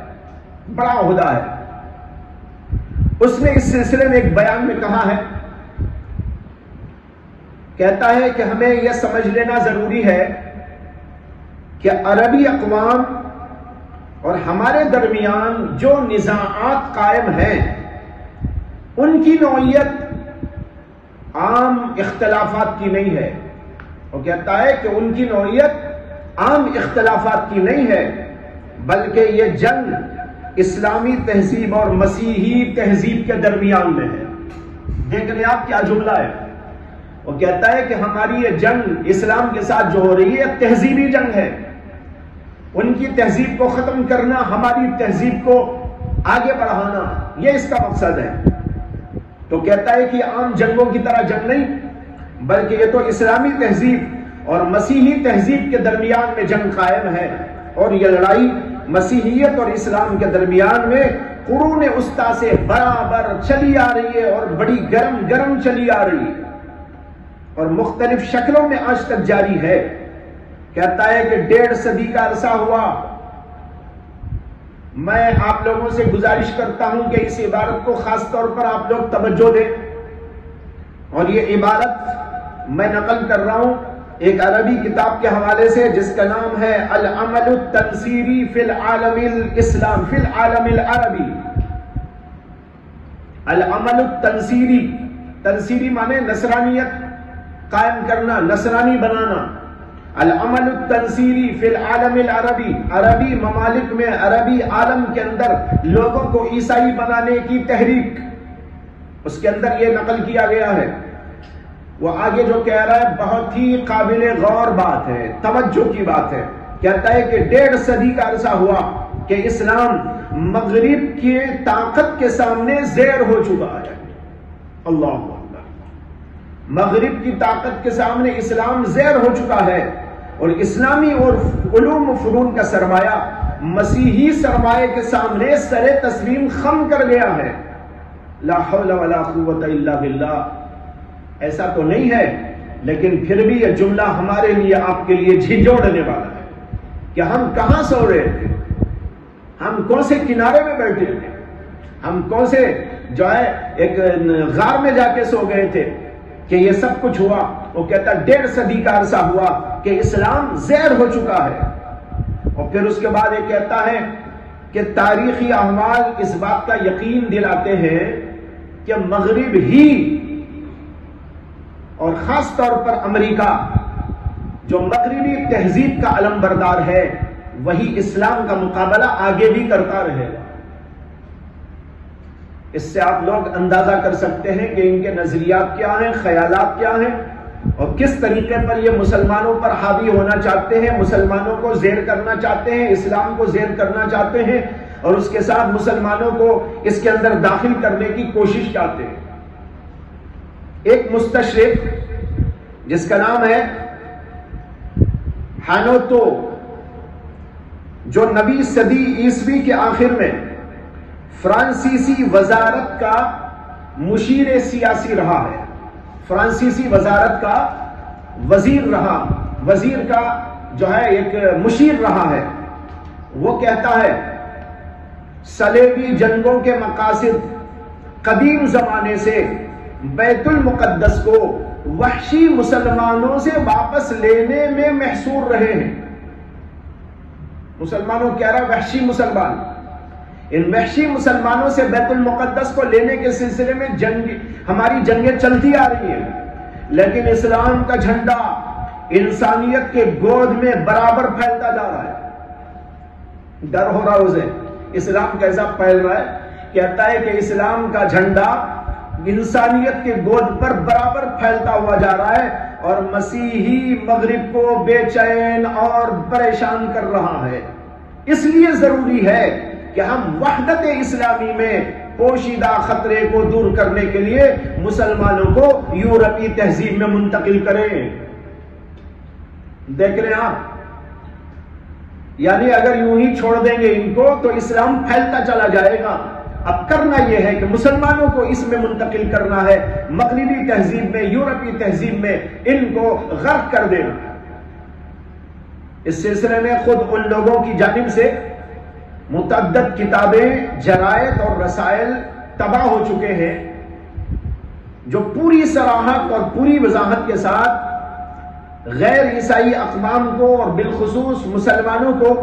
بڑا عہدہ ہے، اس نے اس سلسلے میں ایک بیان میں کہا ہے، کہتا ہے کہ ہمیں یہ سمجھ لینا ضروری ہے کہ عربی اقوام اور ہمارے درمیان جو نزاعات قائم ہیں ان کی نوعیت عام اختلافات کی نہیں ہے۔ وہ کہتا ہے کہ ان کی نوعیت عام اختلافات کی نہیں ہے، بلکہ یہ جنگ اسلامی تہذیب اور مسیحی تہذیب کے درمیان میں ہے۔ دیکھ رہے آپ کیا جملہ ہے؟ وہ کہتا ہے کہ ہماری یہ جنگ اسلام کے ساتھ جو ہو رہی ہے تہذیبی جنگ ہے، ان کی تہذیب کو ختم کرنا، ہماری تہذیب کو آگے بڑھانا، یہ اس کا مقصد ہے۔ تو کہتا ہے کہ عام جنگوں کی طرح جنگ نہیں، بلکہ یہ تو اسلامی تہذیب اور مسیحی تہذیب کے درمیان میں جنگ قائم ہے، اور یہ لڑائی مسیحیت اور اسلام کے درمیان میں قرون وسطیٰ سے برابر چلی آ رہی ہے اور بڑی گرم چلی آ رہی ہے اور مختلف شکلوں میں آج تک جاری ہے۔ کہتا ہے کہ 1.5 صدی کا عرصہ ہوا۔ میں آپ لوگوں سے گزارش کرتا ہوں کہ اس عبارت کو خاص طور پر آپ لوگ توجہ دیں، اور یہ عبارت میں نقل کر رہا ہوں ایک عربی کتاب کے حوالے سے جس کا نام ہے العمل التنصیری فی العالم الاسلام فی العالم العربی۔ العمل التنصیری، تنصیری مانے نصرانیت قائم کرنا، نصرانی بنانا۔ العمل التنصیری فی العالم العربی، عربی ممالک میں، عربی عالم کے اندر لوگوں کو عیسائی بنانے کی تحریک، اس کے اندر یہ نقل کیا گیا ہے۔ وہ آگے جو کہہ رہا ہے بہت ہی قابل غور بات ہے، توجہ کی بات ہے۔ کہتا ہے کہ 1.5 صدی کا عرصہ ہوا کہ اسلام مغرب کی طاقت کے سامنے زیر ہو چکا ہے. اللہ اکبر. مغرب کی طاقت کے سامنے اسلام زیر ہو چکا ہے، اور اسلامی اور علوم و فنون کا سرمایہ مسیحی سرمایہ کے سامنے سر تسلیم خم کر گیا ہے. لا حول ولا قوت الا باللہ. ایسا تو نہیں ہے، لیکن پھر بھی یہ جملہ ہمارے لیے آپ کے لیے جھنجھوڑنے والا ہے کہ ہم کہاں سو رہے تھے، ہم کون سے کنارے میں بیٹھے تھے، ہم کون سے جو ہے ایک غار میں جا کے سو گئے تھے کہ یہ سب کچھ ہوا. وہ کہتا 1.5 صدی کا عرصہ ہوا کہ اسلام زیر ہو چکا ہے. اور پھر اس کے بعد یہ کہتا ہے کہ تاریخی احوال اس بات کا یقین دلاتے ہیں کہ مغرب ہی اور خاص طور پر امریکہ جو مغربی تہذیب کا علم بردار ہے، وہی اسلام کا مقابلہ آگے بھی کرتا رہے گا. اس سے آپ لوگ اندازہ کر سکتے ہیں کہ ان کے نظریات کیا ہیں، خیالات کیا ہیں، اور کس طریقے پر یہ مسلمانوں پر حاوی ہونا چاہتے ہیں، مسلمانوں کو زیر کرنا چاہتے ہیں، اسلام کو زیر کرنا چاہتے ہیں، اور اس کے ساتھ مسلمانوں کو اس کے اندر داخل کرنے کی کوشش چاہتے ہیں. ایک مستشرق جس کا نام ہے ہانوتو، جو 9ویں صدی عیسوی کے آخر میں فرانسیسی وزارت کا مشیر سیاسی رہا ہے، فرانسیسی وزارت کا وزیر رہا، وزیر کا جو ہے ایک مشیر رہا ہے. وہ کہتا ہے صلیبی جنگوں کے مقاصد قدیم زمانے سے بیت المقدس کو وحشی مسلمانوں سے واپس لینے میں محصور رہے ہیں. مسلمانوں کہہ رہا وحشی مسلمان، ان وحشی مسلمانوں سے بیت المقدس کو لینے کے سلسلے میں ہماری جنگیں چلتی آ رہی ہیں، لیکن اسلام کا جھنڈا انسانیت کے گود میں برابر پھیلتا جا رہا ہے. ڈر ہو رہا اسے، اسلام کیسا پھیل رہا ہے؟ کہتا ہے کہ اسلام کا جھنڈا انسانیت کے گود پر برابر پھیلتا ہوا جا رہا ہے، اور مسیحی مغرب کو بے چین اور پریشان کر رہا ہے. اس لیے ضروری ہے کہ ہم وحدت اسلامی میں پوشیدہ خطرے کو دور کرنے کے لیے مسلمانوں کو یورپی تہذیب میں منتقل کریں. دیکھ رہے ہیں آپ، یعنی اگر یوں ہی چھوڑ دیں گے ان کو تو اسلام پھیلتا چلا جائے گا. اب کرنا یہ ہے کہ مسلمانوں کو اس میں منتقل کرنا ہے، مغربی تہذیب میں، یورپی تہذیب میں ان کو غرق کر دینا. اس سلسلے میں خود ان لوگوں کی جانب سے متعدد کتابیں، جرائد اور رسائل تباہ ہو چکے ہیں، جو پوری صراحت اور پوری وضاحت کے ساتھ غیر عیسائی اقوام کو اور بالخصوص مسلمانوں کو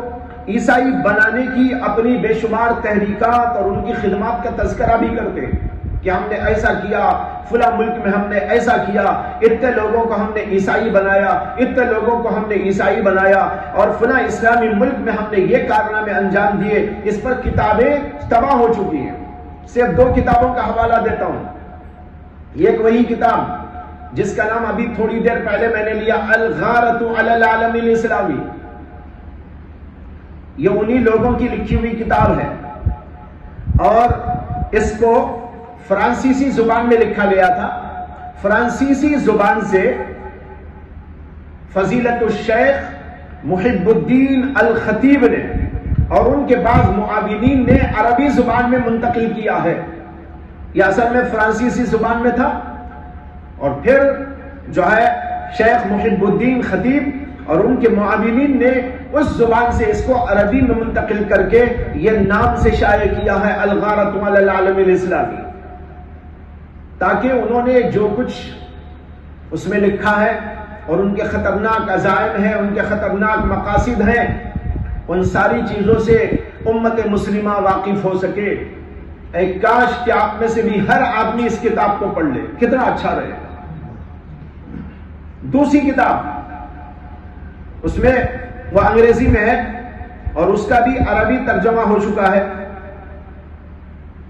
عیسائی بنانے کی اپنی بے شمار تحریکات اور ان کی خدمات کا تذکرہ بھی کرتے ہیں کہ ہم نے ایسا کیا، فلاں ملک میں ہم نے ایسا کیا، اتنے لوگوں کو ہم نے عیسائی بنایا، اتنے لوگوں کو ہم نے عیسائی بنایا، اور فلاں اسلامی ملک میں ہم نے یہ کارنامے انجام دیے. اس پر کتابیں تباہ ہو چکی ہیں. صرف 2 کتابوں کا حوالہ دیتا ہوں. ایک وہی کتاب جس کا نام ابھی تھوڑی دیر پہلے میں نے لیا، الغارۃ علی العالم الاسلامی. یہ انہی لوگوں کی لکھی ہوئی کتاب ہے، اور اس کو فرانسیسی زبان میں لکھا گیا تھا. فرانسیسی زبان سے فضیلت الشیخ محب الدین الخطیب نے اور ان کے بعض معاونین نے عربی زبان میں منتقل کیا ہے. یہ اصل میں فرانسیسی زبان میں تھا، اور پھر جو ہے شیخ محب الدین خطیب اور ان کے معاونین نے اس زبان سے اس کو عربی میں منتقل کر کے یہ نام سے شائع کیا ہے، الغارۃ علی العالم الاسلامی. تاکہ انہوں نے جو کچھ اس میں لکھا ہے اور ان کے خطرناک عزائم ہیں، ان کے خطرناک مقاصد ہیں، ان ساری چیزوں سے امت مسلمہ واقف ہو سکے. اے کاش کہ آپ میں سے بھی ہر آدمی اس کتاب کو پڑھ لے، کتنا اچھا رہے. دوسری کتاب اس میں وہ انگریزی میں ہے اور اس کا بھی عربی ترجمہ ہو چکا ہے.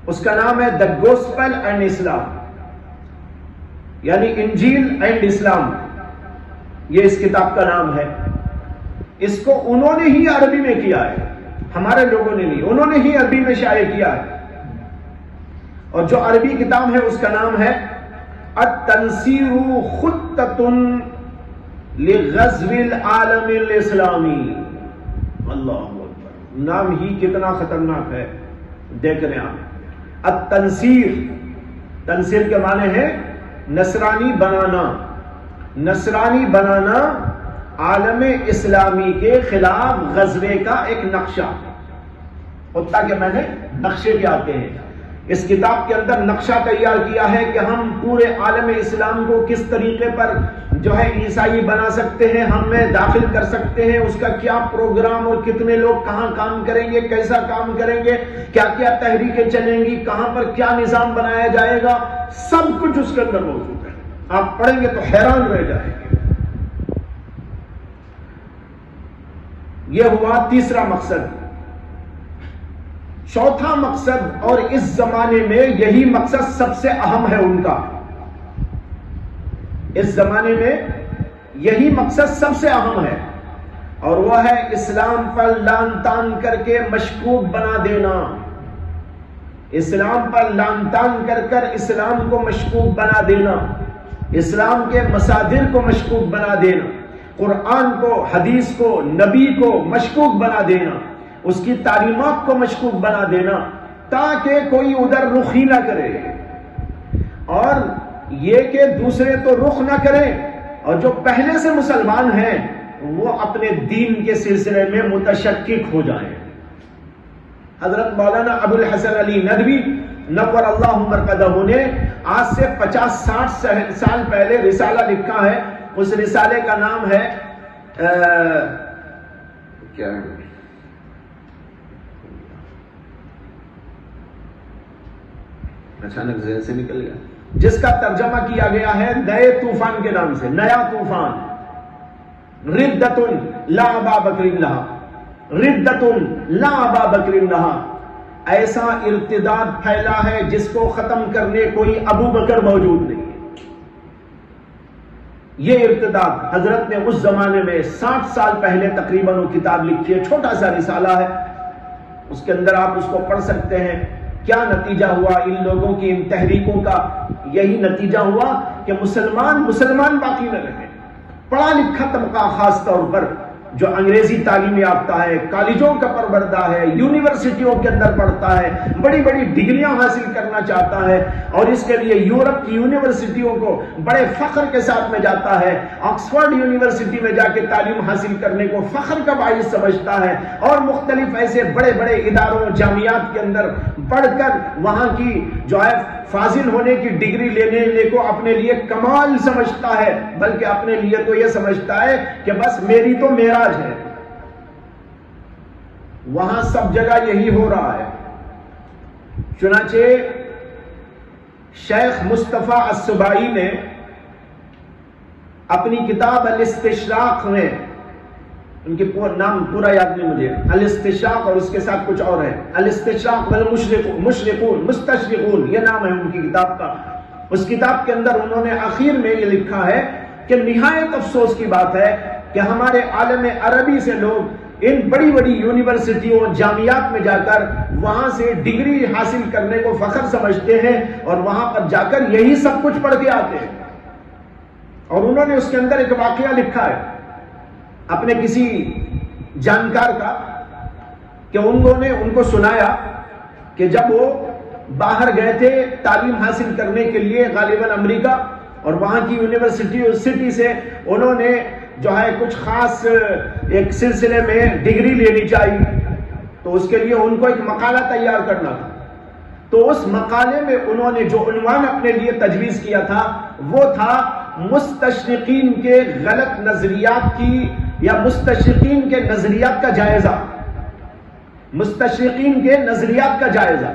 اس کا نام ہے دی گوسپل اینڈ اسلام، یعنی انجیل اینڈ اسلام. یہ اس کتاب کا نام ہے. اس کو انہوں نے ہی عربی میں کیا ہے. ہمارے لوگوں نے نہیں، انہوں نے ہی عربی میں شائع کیا ہے. اور جو عربی کتاب ہے اس کا نام ہے التنصیر خطۃ لغزو العالم الاسلامی. اللہ اکبر، نام ہی کتنا خطرناک ہے. دیکھ رہے ہیں آپ، التنصیر، تنصیر کے معنی ہے نصرانی بنانا. نصرانی بنانا عالم اسلامی کے خلاف غزوے کا ایک نقشہ. ہوتا کہ میں نے نقشے کیا آتے ہیں، اس کتاب کے اندر نقشہ تیار کیا ہے کہ ہم پورے عالم اسلام کو کس طریقے پر جو ہے عیسائی بنا سکتے ہیں، ہم میں داخل کر سکتے ہیں، اس کا کیا پروگرام اور کتنے لوگ کہاں کام کریں گے، کیسا کام کریں گے، کیا کیا تحریکیں چلیں گی، کہاں پر کیا نظام بنایا جائے گا، سب کچھ اس کے اندر موجود ہے. آپ پڑھیں گے تو حیران رہ جائیں گے. یہ ہوا تیسرا مقصد. چوتھا مقصد، اور اس زمانے میں یہی مقصد سب سے اہم ہے ان کا، اس زمانے میں یہی مقصد سب سے اہم ہے، اور وہ ہے اسلام پر لان تان کر کے مشکوک بنا دینا. اسلام پر لان تان کر کر اسلام کو مشکوک بنا دینا، اسلام کے مصادر کو مشکوک بنا دینا، قرآن کو، حدیث کو، نبی کو مشکوک بنا دینا، اس کی تعلیمات کو مشکوک بنا دینا، تاکہ کوئی ادھر رخ ہی نہ کرے. اور یہ کہ دوسرے تو رخ نہ کریں، اور جو پہلے سے مسلمان ہیں وہ اپنے دین کے سلسلے میں متشکک ہو جائیں. حضرت مولانا ابو الحسن علی ندوی نور اللہ مرقدہ نے آج سے 50-60 سال پہلے رسالہ لکھا ہے. اس رسالے کا نام ہے کیا اچانک ذہن سے نکل گیا، جس کا ترجمہ کیا گیا ہے نئے طوفان کے نام سے. نیا طوفان، ردۃ لا ابا بکر لہا، ردۃ لا ابا بکر لہا. ایسا ارتداد پھیلا ہے جس کو ختم کرنے کوئی ابو بکر موجود نہیں ہے. یہ ارتداد حضرت نے اس زمانے میں 60 سال پہلے تقریباً وہ کتاب لکھی ہے. چھوٹا سا رسالہ ہے، اس کے اندر آپ اس کو پڑھ سکتے ہیں. کیا نتیجہ ہوا ان لوگوں کی، ان تحریکوں کا؟ یہی نتیجہ ہوا کہ مسلمان باقی نہ رہے. پڑھا لکھا طبقہ، خاص طور پر جو انگریزی تعلیم یافتہ ہے، کالجوں کا پروردہ ہے، یونیورسٹیوں کے اندر پڑھتا ہے، بڑی بڑی ڈگریاں حاصل کرنا چاہتا ہے، اور اس کے لیے یورپ کی یونیورسٹیوں کو بڑے فخر کے ساتھ میں جاتا ہے. آکسفورڈ یونیورسٹی میں جا کے تعلیم حاصل کرنے کو فخر کا باعث سمجھتا ہے، اور مختلف ایسے بڑے بڑے اداروں، جامعات کے اندر پڑھ کر وہاں کی جو ہے فاضل ہونے کی ڈگری لینے کو اپنے لیے کمال سمجھتا ہے. بلکہ اپنے لیے تو یہ سمجھتا ہے کہ بس میری تو معراج ہے. وہاں سب جگہ یہی ہو رہا ہے. چنانچہ شیخ مصطفیٰ السبائی نے اپنی کتاب الاستشراق میں، ان کے نام پورا یاد نہیں مجھے، الاستشراق اور اس کے ساتھ کچھ اور ہے، الاستشراق والمشرقون، مستشرقون، یہ نام ہے ان کی کتاب کا. اس کتاب کے اندر انہوں نے آخر میں یہ لکھا ہے کہ نہایت افسوس کی بات ہے کہ ہمارے عالم عربی سے لوگ ان بڑی بڑی یونیورسٹیوں، جامعات میں جا کر وہاں سے ڈگری حاصل کرنے کو فخر سمجھتے ہیں، اور وہاں پر جا کر یہی سب کچھ پڑھ کے آتے ہیں. اور انہوں نے اس کے اندر ایک واقعہ لکھا ہے اپنے کسی جانکار کا، کہ انہوں نے ان کو سنایا کہ جب وہ باہر گئے تھے تعلیم حاصل کرنے کے لیے، غالباً امریکہ، اور وہاں کی یونیورسٹی سے انہوں نے جو ہے کچھ خاص ایک سلسلے میں ڈگری لینی چاہیے، تو اس کے لیے ان کو ایک مقالہ تیار کرنا تھا. تو اس مقالے میں انہوں نے جو عنوان اپنے لیے تجویز کیا تھا وہ تھا مستشرقین کے غلط نظریات کی، یا مستشرقین کے نظریات کا جائزہ. مستشرقین کے نظریات کا جائزہ.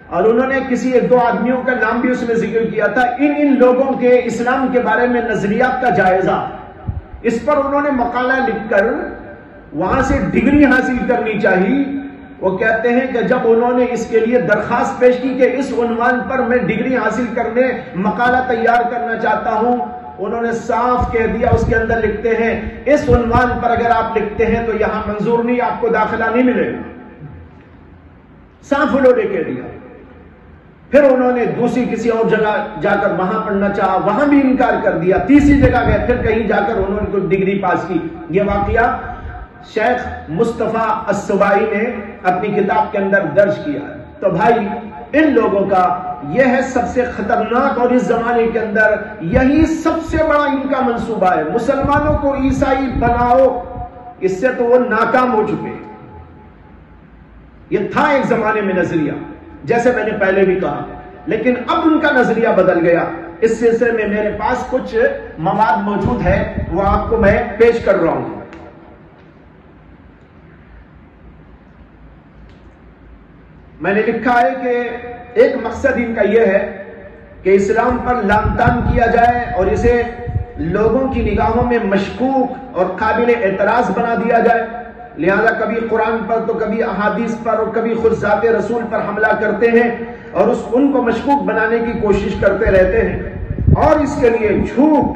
اور انہوں نے کسی ایک دو آدمیوں کا نام بھی اس میں ذکر کیا تھا، ان لوگوں کے اسلام کے بارے میں نظریات کا جائزہ. اس پر انہوں نے مقالہ لکھ کر وہاں سے ڈگری حاصل کرنی چاہیے. وہ کہتے ہیں کہ جب انہوں نے اس کے لیے درخواست پیش کی کہ اس عنوان پر میں ڈگری حاصل کرنے مقالہ تیار کرنا چاہتا ہوں، انہوں نے صاف کہہ دیا، اس کے اندر لکھتے ہیں اس عنوان پر اگر آپ لکھتے ہیں تو یہاں منظور نہیں، آپ کو داخلہ نہیں ملے گا. صاف انہوں نے کہہ دیا. پھر انہوں نے دوسری کسی اور جگہ جا کر وہاں پڑھنا چاہا, وہاں بھی انکار کر دیا. تیسری جگہ گئے, پھر کہیں جا کر انہوں نے کوئی ڈگری پاس کی. یہ واقعہ شیخ مصطفیٰ السبائی نے اپنی کتاب کے اندر درج کیا ہے. تو بھائی ان لوگوں کا یہ ہے سب سے خطرناک, اور اس زمانے کے اندر یہی سب سے بڑا ان کا منصوبہ ہے, مسلمانوں کو عیسائی بناؤ. اس سے تو وہ ناکام ہو چکے. یہ تھا ایک زمانے میں نظریہ, جیسے میں نے پہلے بھی کہا, لیکن اب ان کا نظریہ بدل گیا. اس سلسلے میں میرے پاس کچھ مواد موجود ہے, وہ آپ کو میں پیش کر رہا ہوں. میں نے لکھا ہے کہ ایک مقصد ان کا یہ ہے کہ اسلام پر لعن طعن کیا جائے اور اسے لوگوں کی نگاہوں میں مشکوک اور قابل اعتراض بنا دیا جائے. لہذا کبھی قرآن پر تو کبھی احادیث پر اور کبھی خود ذات رسول پر حملہ کرتے ہیں اور ان کو مشکوک بنانے کی کوشش کرتے رہتے ہیں, اور اس کے لیے جھوٹ,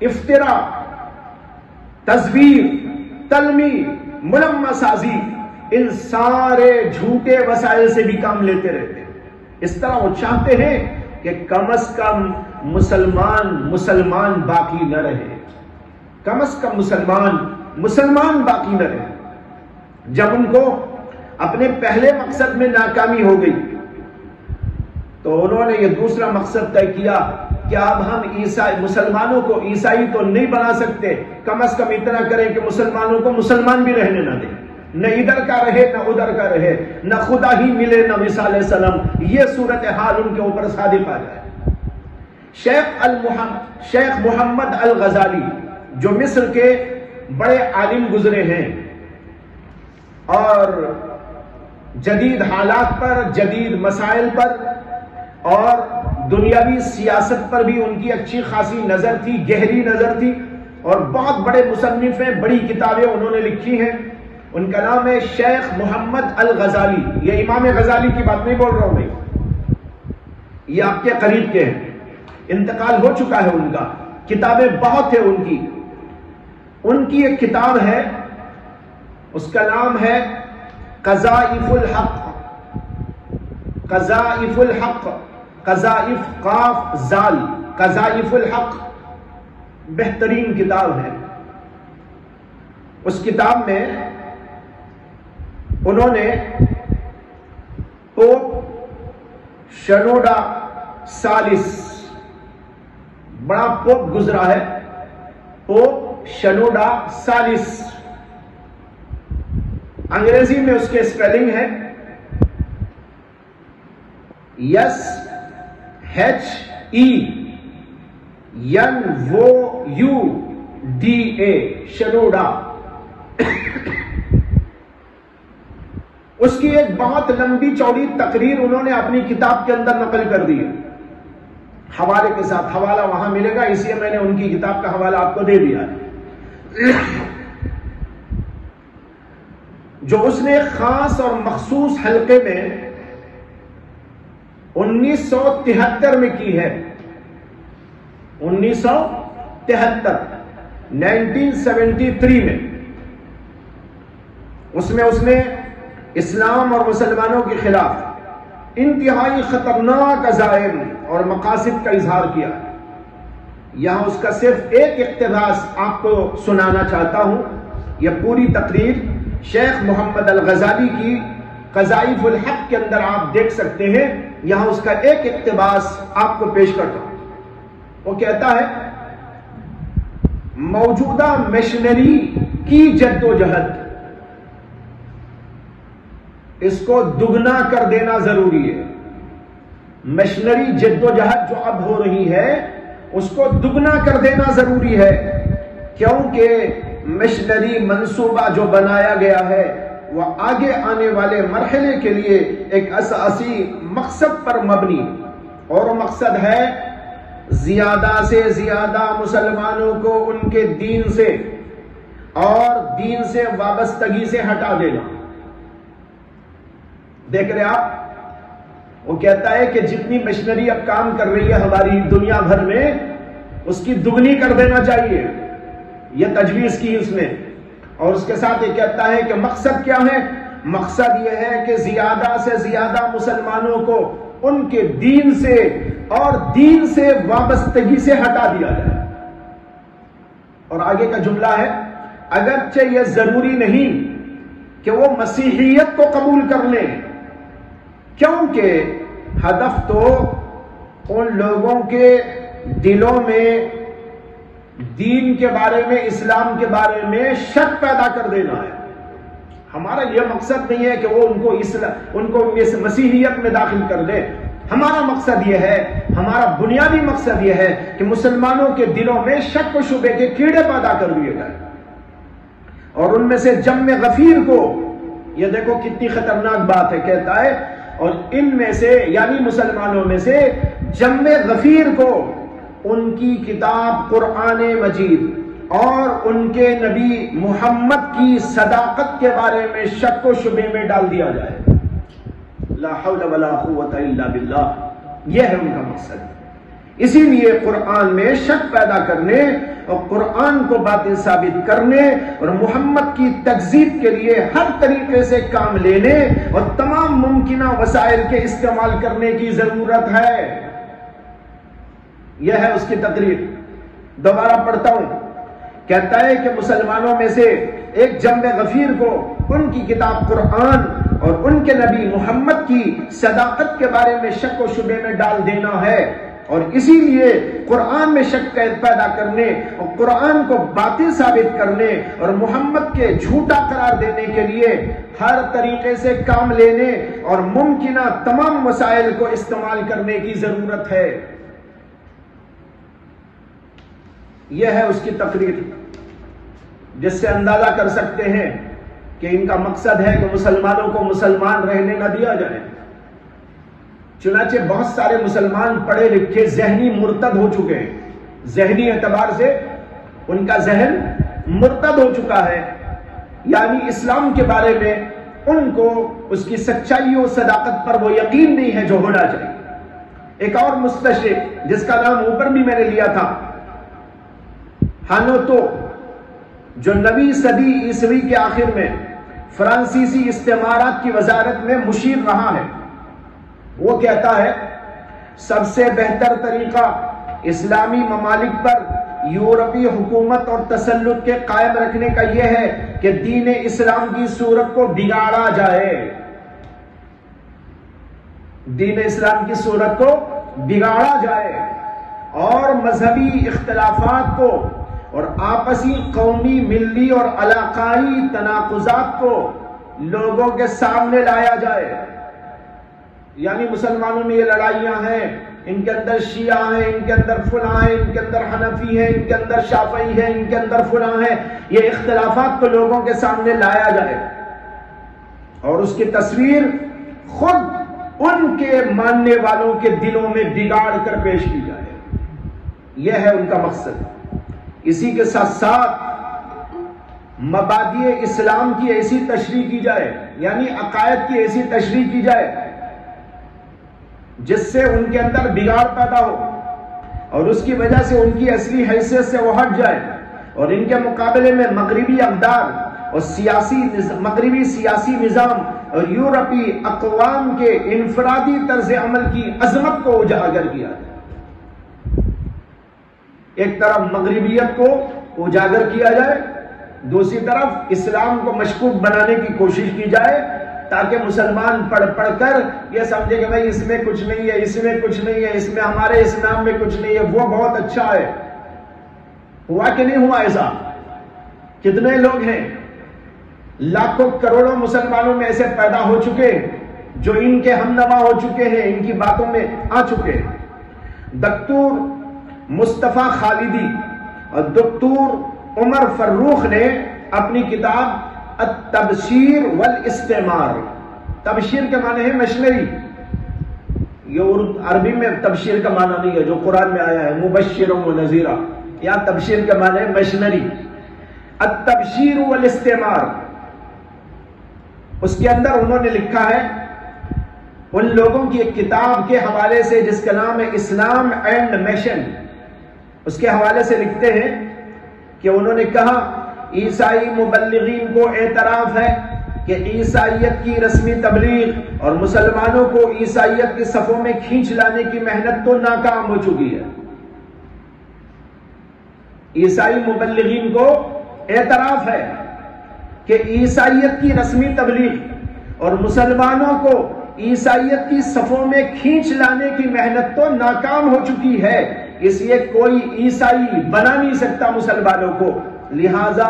افتراء, تزویر, تلمی, ملمہ سازی, ان سارے جھوٹے وسائل سے بھی کام لیتے رہتے ہیں. اس طرح وہ چاہتے ہیں کہ کم از کم مسلمان باقی نہ رہے, کم از کم مسلمان باقی نہ رہے. جب ان کو اپنے پہلے مقصد میں ناکامی ہو گئی تو انہوں نے یہ دوسرا مقصد طے کیا کہ اب ہم مسلمانوں کو عیسائی تو نہیں بنا سکتے, کم از کم اتنا کریں کہ مسلمانوں کو مسلمان بھی رہنے نہ دیں, نہ ادھر کا رہے نہ ادھر کا رہے, نہ خدا ہی ملے نہ مثال سلم. یہ صورتحال ان کے اوپر صادق آ جائے. شیخ محمد الغزالی جو مصر کے بڑے عالم گزرے ہیں اور جدید حالات پر, جدید مسائل پر اور دنیاوی سیاست پر بھی ان کی اچھی خاصی نظر تھی, گہری نظر تھی, اور بہت بڑے مصنف ہیں, بڑی کتابیں انہوں نے لکھی ہیں. ان کا نام ہے شیخ محمد الغزالی. یہ امام غزالی کی بات نہیں بول رہا ہوں میں, یہ آپ کے قریب کے ہیں, انتقال ہو چکا ہے ان کا, کتابیں بہت ہیں ان کی. ان کی ایک کتاب ہے, اس کا نام ہے قذائف الحق. قذائف الحق, قذائف قاف زال, قذائف الحق, بہترین کتاب ہے. اس کتاب میں انہوں نے پوپ شنوڈا سالس, بڑا پوپ گزرا ہے, پوپ شنوڈا سالس, انگریزی میں اس کے اسپیلنگ ہے SHENVOUDA, شنوڈا. اس کی ایک بہت لمبی چوڑی تقریر انہوں نے اپنی کتاب کے اندر نقل کر دی ہے, حوالے کے ساتھ. حوالہ وہاں ملے گا, اس لیے میں نے ان کی کتاب کا حوالہ آپ کو دے دیا ہے. جو اس نے خاص اور مخصوص حلقے میں 1973 میں کی ہے, 1973 میں, اس نے اسلام اور مسلمانوں کے خلاف انتہائی خطرناک عزائم اور مقاصد کا اظہار کیا. یہاں اس کا صرف ایک اقتباس آپ کو سنانا چاہتا ہوں. یہ پوری تقریر شیخ محمد الغزالی کی قذائف الحق کے اندر آپ دیکھ سکتے ہیں. یہاں اس کا ایک اقتباس آپ کو پیش کرتا ہوں. وہ کہتا ہے, موجودہ مشنری کی جد و جہد, اس کو دگنا کر دینا ضروری ہے. مشنری جد و جہد جو اب ہو رہی ہے اس کو دگنا کر دینا ضروری ہے, کیونکہ مشنری منصوبہ جو بنایا گیا ہے وہ آگے آنے والے مرحلے کے لیے ایک اساسی مقصد پر مبنی, اور وہ مقصد ہے زیادہ سے زیادہ مسلمانوں کو ان کے دین سے اور دین سے وابستگی سے ہٹا دینا. دیکھ رہے آپ, وہ کہتا ہے کہ جتنی مشنری اب کام کر رہی ہے ہماری دنیا بھر میں, اس کی دگنی کر دینا چاہیے. یہ تجویز کی اس نے, اور اس کے ساتھ یہ کہتا ہے کہ مقصد کیا ہے, مقصد یہ ہے کہ زیادہ سے زیادہ مسلمانوں کو ان کے دین سے اور دین سے وابستگی سے ہٹا دیا جائے۔ اور آگے کا جملہ ہے، اگرچہ یہ ضروری نہیں کہ وہ مسیحیت کو قبول کر لیں، کیونکہ ہدف تو ان لوگوں کے دلوں میں دین کے بارے میں، اسلام کے بارے میں شک پیدا کر دینا ہے۔ ہمارا یہ مقصد نہیں ہے کہ وہ ان کو مسیحیت میں داخل کر دے۔ ہمارا مقصد یہ ہے، ہمارا بنیادی مقصد یہ ہے کہ مسلمانوں کے دلوں میں شک و شبے کے کیڑے پیدا کر دیے جائیں، اور ان میں سے جم غفیر کو، یہ دیکھو کتنی خطرناک بات ہے، کہتا ہے اور ان میں سے یعنی مسلمانوں میں سے جم غفیر کو ان کی کتاب قرآن مجید اور ان کے نبی محمد کی صداقت کے بارے میں شک و شبے میں ڈال دیا جائے۔ لا حول ولا قوت الا باللہ، یہ ہے ان کا مقصد۔ اسی لیے قرآن میں شک پیدا کرنے اور قرآن کو باطل ثابت کرنے اور محمد کی تکذیب کے لیے ہر طریقے سے کام لینے اور تمام ممکنہ وسائل کے استعمال کرنے کی ضرورت ہے۔ یہ ہے اس کی تقریر۔ دوبارہ پڑھتا ہوں، کہتا ہے کہ مسلمانوں میں سے ایک جم غفیر کو ان کی کتاب قرآن اور ان کے نبی محمد کی صداقت کے بارے میں شک و شبے میں ڈال دینا ہے، اور اسی لیے قرآن میں شک پیدا کرنے اور قرآن کو باطل ثابت کرنے اور محمد کے جھوٹا قرار دینے کے لیے ہر طریقے سے کام لینے اور ممکنہ تمام وسائل کو استعمال کرنے کی ضرورت ہے۔ یہ ہے اس کی تقریر، جس سے اندازہ کر سکتے ہیں کہ ان کا مقصد ہے کہ مسلمانوں کو مسلمان رہنے نہ دیا جائے۔ چنانچہ بہت سارے مسلمان پڑھے لکھے ذہنی مرتد ہو چکے ہیں، ذہنی اعتبار سے ان کا ذہن مرتد ہو چکا ہے، یعنی اسلام کے بارے میں ان کو اس کی سچائی و صداقت پر وہ یقین نہیں ہے جو ہونا چاہیے۔ ایک اور مستشرق جس کا نام اوپر بھی میں نے لیا تھا، ہانوتو، جو 9ویں صدی عیسوی کے آخر میں فرانسیسی استعمارات کی وزارت میں مشیر رہا ہے، وہ کہتا ہے سب سے بہتر طریقہ اسلامی ممالک پر یورپی حکومت اور تسلط کے قائم رکھنے کا یہ ہے کہ دین اسلام کی صورت کو بگاڑا جائے، دین اسلام کی صورت کو بگاڑا جائے اور مذہبی اختلافات کو اور آپسی قومی ملی اور علاقائی تناقضات کو لوگوں کے سامنے لایا جائے۔ یعنی مسلمانوں میں یہ لڑائیاں ہیں، ان کے اندر شیعہ ہیں، ان کے اندر فلاں ہیں، ان کے اندر حنفی ہیں، ان کے اندر شافعی ہیں، ان کے اندر فلاں ہیں، یہ اختلافات کو لوگوں کے سامنے لایا جائے اور اس کی تصویر خود ان کے ماننے والوں کے دلوں میں بگاڑ کر پیش کی جائے۔ یہ ہے ان کا مقصد۔ اسی کے ساتھ ساتھ مبادئ اسلام کی ایسی تشریح کی جائے، یعنی عقائد کی ایسی تشریح کی جائے جس سے ان کے اندر بگاڑ پیدا ہو اور اس کی وجہ سے ان کی اصلی حیثیت سے وہ ہٹ جائے، اور ان کے مقابلے میں مغربی اقدار اور مغربی سیاسی نظام اور یورپی اقوام کے انفرادی طرز عمل کی عظمت کو اجاگر کیا جائے۔ ایک طرف مغربیت کو اجاگر کیا جائے، دوسری طرف اسلام کو مشکوک بنانے کی کوشش کی جائے تاکہ مسلمان پڑھ پڑھ کر یہ سمجھے کہ بھائی اس میں کچھ نہیں ہے، اس میں کچھ نہیں ہے، اس میں ہمارے اسلام میں کچھ نہیں ہے، وہ بہت اچھا ہے۔ ہوا کہ نہیں ہوا ایسا؟ کتنے لوگ ہیں، لاکھوں کروڑوں مسلمانوں میں ایسے پیدا ہو چکے جو ان کے ہمنوا ہو چکے ہیں، ان کی باتوں میں آ چکے ہیں۔ دکتور مصطفیٰ خالدی اور دکتور عمر فروخ نے اپنی کتاب التبشیر والاستعمار، تبشیر کے معنی ہے مشنری، یہ عربی میں تبشیر کا معنی نہیں ہے جو قرآن میں آیا ہے مبشر و نذیرہ، یہاں تبشیر کا معنی ہے مشنری، التبشیر والاستعمار۔ اس کے اندر انہوں نے لکھا ہے ان لوگوں کی ایک کتاب کے حوالے سے جس کا نام ہے اسلام اینڈ میشن، اس کے حوالے سے لکھتے ہیں کہ انہوں نے کہا عیسائی مبلغین کو اعتراف ہے کہ عیسائیت کی رسمی تبلیغ اور مسلمانوں کو عیسائیت کے صفوں میں کھینچ لانے کی محنت تو ناکام ہو چکی ہے۔ عیسائی مبلغین کو اعتراف ہے کہ عیسائیت کی رسمی تبلیغ اور مسلمانوں کو عیسائیت کی صفوں میں کھینچ لانے کی محنت تو ناکام ہو چکی ہے، اس لیے کوئی عیسائی بنا نہیں سکتا مسلمانوں کو۔ لہذا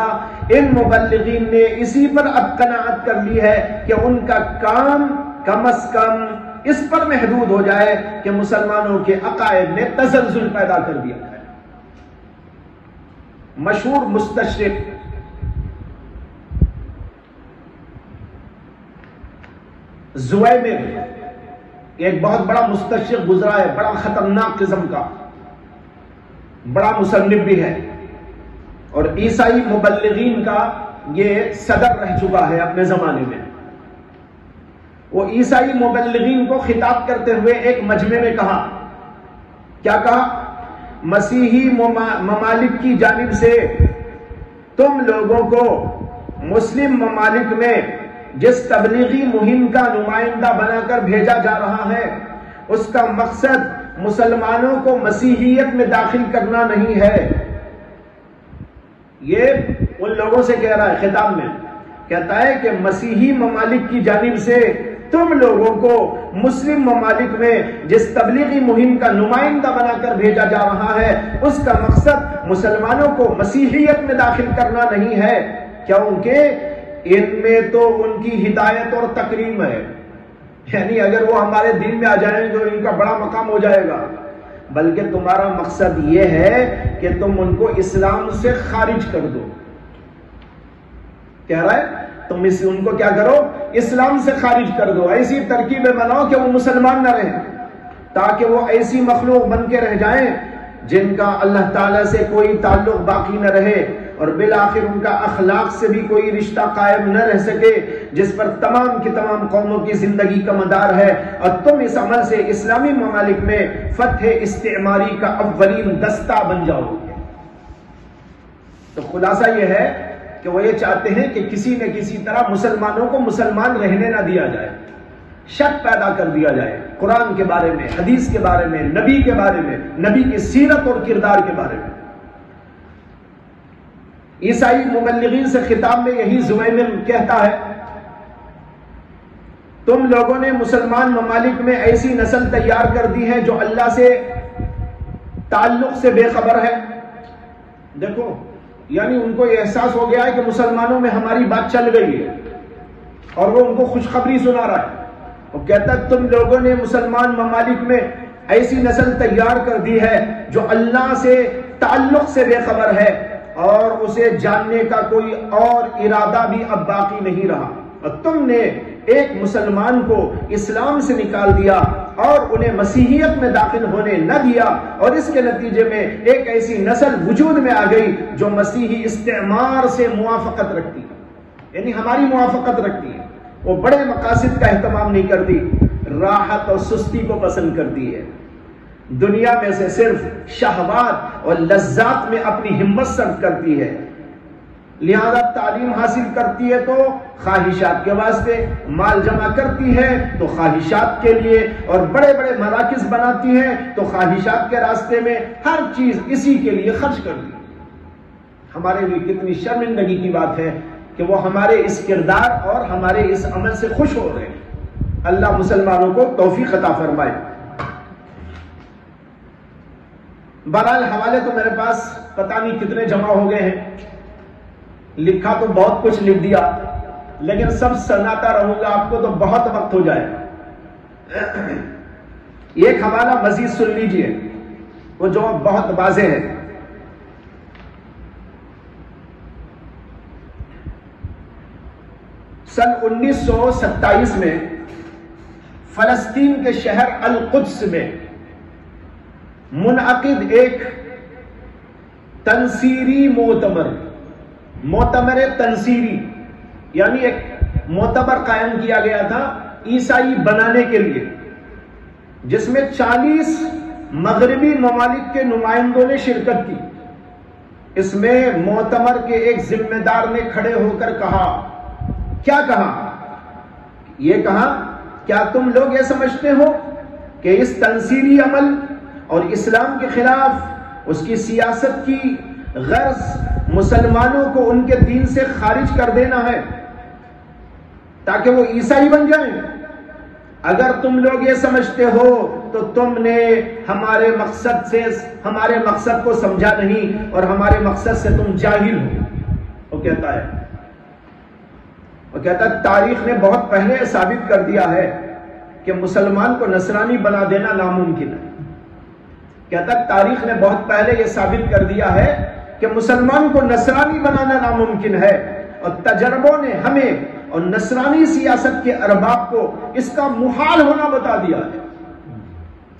ان مبلغین نے اسی پر اب قناعت کر لی ہے کہ ان کا کام کم از کم اس پر محدود ہو جائے کہ مسلمانوں کے عقائد میں تزلزل پیدا کر دیا جائے۔ مشہور مستشرق زویمر ایک بہت بڑا مستشرق گزرا ہے، بڑا خطرناک قسم کا، بڑا مصنف بھی ہے، اور عیسائی مبلغین کا یہ صدر رہ چکا ہے اپنے زمانے میں۔ وہ عیسائی مبلغین کو خطاب کرتے ہوئے ایک مجمع میں کہا، کیا کہا؟ مسیحی ممالک کی جانب سے تم لوگوں کو مسلم ممالک میں جس تبلیغی مہم کا نمائندہ بنا کر بھیجا جا رہا ہے، اس کا مقصد مسلمانوں کو مسیحیت میں داخل کرنا نہیں ہے۔ یہ ان لوگوں سے کہہ رہا ہے، خطاب میں کہتا ہے کہ مسیحی ممالک کی جانب سے تم لوگوں کو مسلم ممالک میں جس تبلیغی مہم کا نمائندہ بنا کر بھیجا جا رہا ہے، اس کا مقصد مسلمانوں کو مسیحیت میں داخل کرنا نہیں ہے، کیونکہ ان میں تو ان کی ہدایت اور تکریم ہے، یعنی اگر وہ ہمارے دین میں آ جائیں تو ان کا بڑا مقام ہو جائے گا، بلکہ تمہارا مقصد یہ ہے کہ تم ان کو اسلام سے خارج کر دو۔ کہہ رہا ہے تم ان کو کیا کرو؟ اسلام سے خارج کر دو، ایسی ترکیبیں بناؤ کہ وہ مسلمان نہ رہیں، تاکہ وہ ایسی مخلوق بن کے رہ جائیں جن کا اللہ تعالیٰ سے کوئی تعلق باقی نہ رہے، اور بالآخر ان کا اخلاق سے بھی کوئی رشتہ قائم نہ رہ سکے، جس پر تمام کی تمام قوموں کی زندگی کا مدار ہے، اور تم اس عمل سے اسلامی ممالک میں فتح استعماری کا اولین دستہ بن جاؤ گے۔ تو خلاصہ یہ ہے کہ وہ یہ چاہتے ہیں کہ کسی نہ کسی طرح مسلمانوں کو مسلمان رہنے نہ دیا جائے، شک پیدا کر دیا جائے قرآن کے بارے میں، حدیث کے بارے میں، نبی کے بارے میں، نبی کی سیرت اور کردار کے بارے میں۔ عیسائی مبلغین سے خطاب میں یہی زویمر کہتا ہے، تم لوگوں نے مسلمان ممالک میں ایسی نسل تیار کر دی ہے جو اللہ سے تعلق سے بے خبر ہے۔ دیکھو، یعنی ان کو یہ احساس ہو گیا ہے کہ مسلمانوں میں ہماری بات چل گئی ہے، اور وہ ان کو خوشخبری سنا رہا ہے۔ وہ کہتا ہے تم لوگوں نے مسلمان ممالک میں ایسی نسل تیار کر دی ہے جو اللہ سے تعلق سے بے خبر ہے، اور اسے جاننے کا کوئی اور ارادہ بھی اب باقی نہیں رہا، اور تم نے ایک مسلمان کو اسلام سے نکال دیا اور انہیں مسیحیت میں داخل ہونے نہ دیا، اور اس کے نتیجے میں ایک ایسی نسل وجود میں آ گئی جو مسیحی استعمار سے موافقت رکھتی ہے، یعنی ہماری موافقت رکھتی ہے، وہ بڑے مقاصد کا اہتمام نہیں کرتی، راحت اور سستی کو پسند کرتی ہے، دنیا میں سے صرف شہوات اور لذات میں اپنی ہمت صرف کرتی ہے، لہذا تعلیم حاصل کرتی ہے تو خواہشات کے واسطے، مال جمع کرتی ہے تو خواہشات کے لیے، اور بڑے بڑے مراکز بناتی ہے تو خواہشات کے راستے میں ہر چیز اسی کے لیے خرچ کرتی ہے۔ ہمارے لیے کتنی شرمندگی کی بات ہے کہ وہ ہمارے اس کردار اور ہمارے اس عمل سے خوش ہو رہے ہیں۔ اللہ مسلمانوں کو توفیق عطا فرمائے۔ بہرحال حوالے تو میرے پاس پتہ نہیں کتنے جمع ہو گئے ہیں، لکھا تو بہت کچھ لکھ دیا، لیکن سب سناتا رہوں گا آپ کو تو بہت وقت ہو جائے گا۔ ایک حوالہ مزید سن لیجئے، وہ جو بہت واضح ہے۔ سن 1927 میں فلسطین کے شہر القدس میں منعقد ایک تنصیری معتمر تنصیری، یعنی ایک معتبر قائم کیا گیا تھا عیسائی بنانے کے لیے، جس میں 40 مغربی ممالک کے نمائندوں نے شرکت کی۔ اس میں معتمر کے ایک ذمہ دار نے کھڑے ہو کر کہا کیا کہا؟ یہ کہا کیا تم لوگ یہ سمجھتے ہو کہ اس تنصیری عمل اور اسلام کے خلاف اس کی سیاست کی غرض مسلمانوں کو ان کے دین سے خارج کر دینا ہے تاکہ وہ عیسائی بن جائیں؟ اگر تم لوگ یہ سمجھتے ہو تو تم نے ہمارے مقصد کو سمجھا نہیں اور ہمارے مقصد سے تم جاہل ہو۔ وہ کہتا ہے تاریخ نے بہت پہلے ثابت کر دیا ہے کہ مسلمان کو نصرانی بنا دینا ناممکن ہے۔ کہتا ہے تاریخ نے بہت پہلے یہ ثابت کر دیا ہے کہ مسلمان کو نصرانی بنانا ناممکن ہے، اور تجربوں نے ہمیں اور نصرانی سیاست کے ارباب کو اس کا محال ہونا بتا دیا ہے۔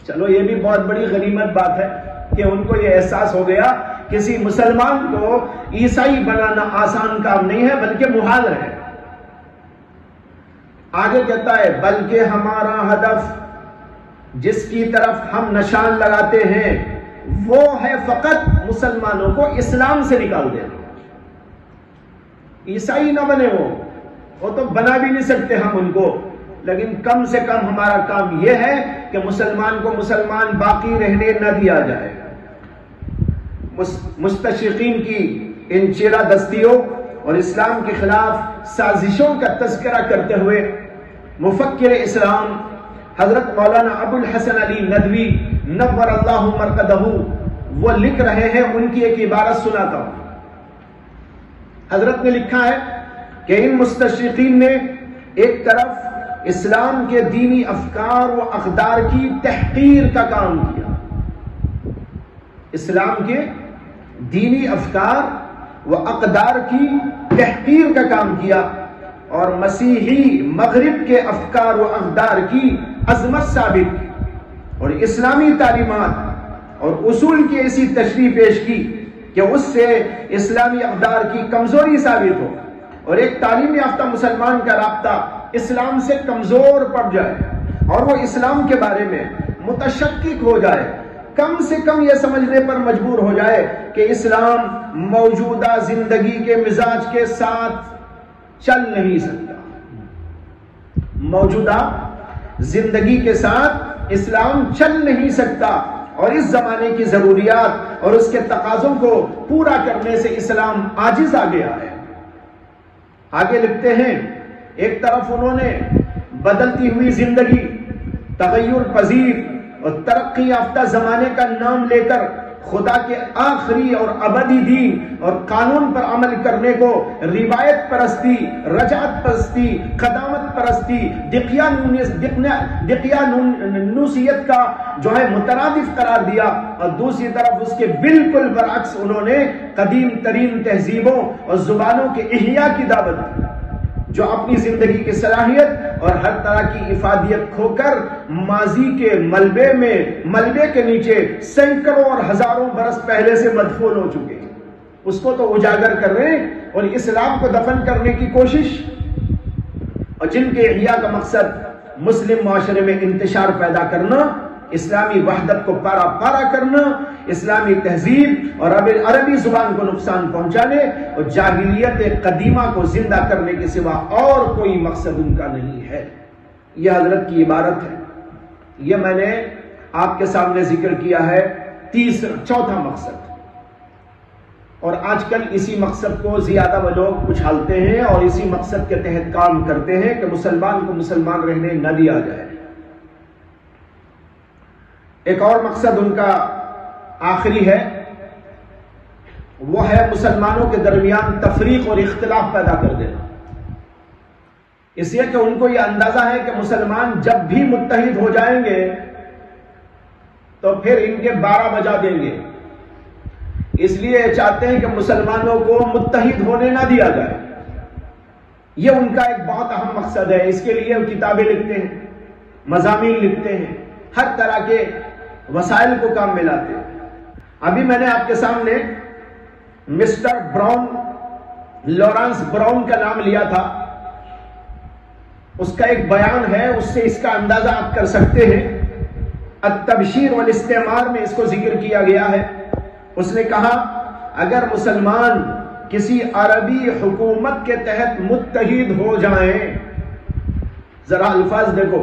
چلو یہ بھی بہت بڑی غنیمت بات ہے کہ ان کو یہ احساس ہو گیا کسی مسلمان کو عیسائی بنانا آسان کام نہیں ہے بلکہ محال ہے۔ آگے کہتا ہے بلکہ ہمارا ہدف جس کی طرف ہم نشان لگاتے ہیں وہ ہے فقط مسلمانوں کو اسلام سے نکال دینا۔ عیسائی نہ بنے وہ تو بنا بھی نہیں سکتے ہم ان کو، لیکن کم سے کم ہمارا کام یہ ہے کہ مسلمان کو مسلمان باقی رہنے نہ دیا جائے۔ مستشرقین کی ان چیرہ دستیوں اور اسلام کے خلاف سازشوں کا تذکرہ کرتے ہوئے مفکر اسلام حضرت مولانا ابو الحسن علی ندوی نور اللہ مرقدہ وہ لکھ رہے ہیں، ان کی ایک عبارت سناتا ہوں۔ حضرت نے لکھا ہے کہ ان مستشرقین نے ایک طرف اسلام کے دینی افکار و اقدار کی تحقیر کا کام کیا، اسلام کے دینی افکار و اقدار کی تحقیر کا کام کیا، اور مسیحی مغرب کے افکار و اقدار کی عظمت ثابت کی، اور اسلامی تعلیمات اور اصول کی ایسی تشریح پیش کی کہ اس سے اسلامی اقدار کی کمزوری ثابت ہو، اور ایک تعلیم یافتہ مسلمان کا رابطہ اسلام سے کمزور پڑ جائے اور وہ اسلام کے بارے میں متشکک ہو جائے، کم سے کم یہ سمجھنے پر مجبور ہو جائے کہ اسلام موجودہ زندگی کے مزاج کے ساتھ چل نہیں سکتا، موجودہ زندگی کے ساتھ اسلام چل نہیں سکتا، اور اس زمانے کی ضروریات اور اس کے تقاضوں کو پورا کرنے سے اسلام عاجز آ گیا ہے۔ آگے لکھتے ہیں ایک طرف انہوں نے بدلتی ہوئی زندگی، تغیر پذیر اور ترقی یافتہ زمانے کا نام لے کر خدا کے آخری اور ابدی دین اور قانون پر عمل کرنے کو روایت پرستی، رجعت پرستی، قدامت پرستی، دقیانوسیت کا جو ہے مترادف قرار دیا، اور دوسری طرف اس کے بالکل برعکس انہوں نے قدیم ترین تہذیبوں اور زبانوں کے احیاء کی دعوت دی، جو اپنی زندگی کی صلاحیت اور ہر طرح کی افادیت کھو کر ماضی کے ملبے کے نیچے سینکڑوں اور ہزاروں برس پہلے سے مدفون ہو چکے ہیں، اس کو تو اجاگر کر رہے ہیں اور اسلام کو دفن کرنے کی کوشش، اور جن کے احیاء کا مقصد مسلم معاشرے میں انتشار پیدا کرنا، اسلامی وحدت کو پارا پارا کرنا، اسلامی تہذیب اور عربی زبان کو نقصان پہنچانے اور جاہلیت قدیمہ کو زندہ کرنے کے سوا اور کوئی مقصد ان کا نہیں ہے۔ یہ حضرت کی عبارت ہے، یہ میں نے آپ کے سامنے ذکر کیا ہے چوتھا مقصد، اور آج کل اسی مقصد کو زیادہ وہ لوگ اچھالتے ہیں اور اسی مقصد کے تحت کام کرتے ہیں کہ مسلمان کو مسلمان رہنے نہ دیا جائے۔ ایک اور مقصد ان کا آخری ہے، وہ ہے مسلمانوں کے درمیان تفریق اور اختلاف پیدا کر دینا، اس لیے کہ ان کو یہ اندازہ ہے کہ مسلمان جب بھی متحد ہو جائیں گے تو پھر ان کے 12 بجا دیں گے، اس لیے چاہتے ہیں کہ مسلمانوں کو متحد ہونے نہ دیا جائے۔ یہ ان کا ایک بہت اہم مقصد ہے، اس کے لیے وہ کتابیں لکھتے ہیں، مضامین لکھتے ہیں، ہر طرح کے وسائل کو کام میں لاتے ہیں۔ ابھی میں نے آپ کے سامنے مسٹر براؤن، لارنس براؤن کا نام لیا تھا، اس کا ایک بیان ہے، اس سے اس کا اندازہ آپ کر سکتے ہیں۔ التبشیر والاستعمار میں اس کو ذکر کیا گیا ہے۔ اس نے کہا اگر مسلمان کسی عربی حکومت کے تحت متحد ہو جائیں. ذرا الفاظ دیکھو،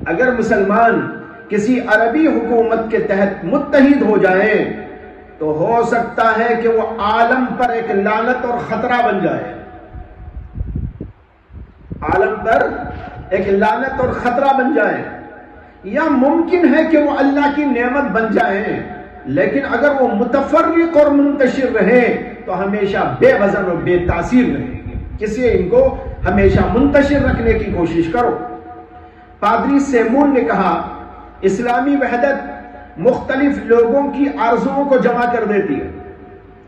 اگر مسلمان کسی عربی حکومت کے تحت متحد ہو جائیں تو ہو سکتا ہے کہ وہ عالم پر ایک لعنت اور خطرہ بن جائے. عالم پر ایک لعنت اور خطرہ بن جائے، یا ممکن ہے کہ وہ اللہ کی نعمت بن جائیں، لیکن اگر وہ متفرق اور منتشر رہے تو ہمیشہ بے وزن اور بے تاثیر رہیں گے. اس لیے ان کو ہمیشہ منتشر رکھنے کی کوشش کرو. پادری سیمون نے کہا اسلامی وحدت مختلف لوگوں کی آرزوؤں کو جمع کر دیتی ہے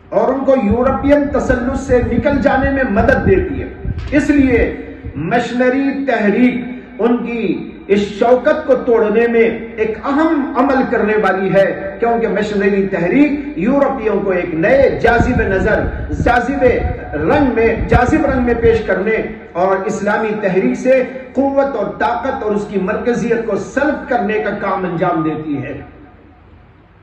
اور ان کو یورپین تسلط سے نکل جانے میں مدد دیتی ہے. اس لیے مشنری تحریک ان کی اس شوکت کو توڑنے میں ایک اہم عمل کرنے والی ہے، کیونکہ مشنری تحریک یورپیوں کو ایک نئے جاذب نظر، جاذب رنگ میں پیش کرنے اور اسلامی تحریک سے قوت اور طاقت اور اس کی مرکزیت کو سلب کرنے کا کام انجام دیتی ہے.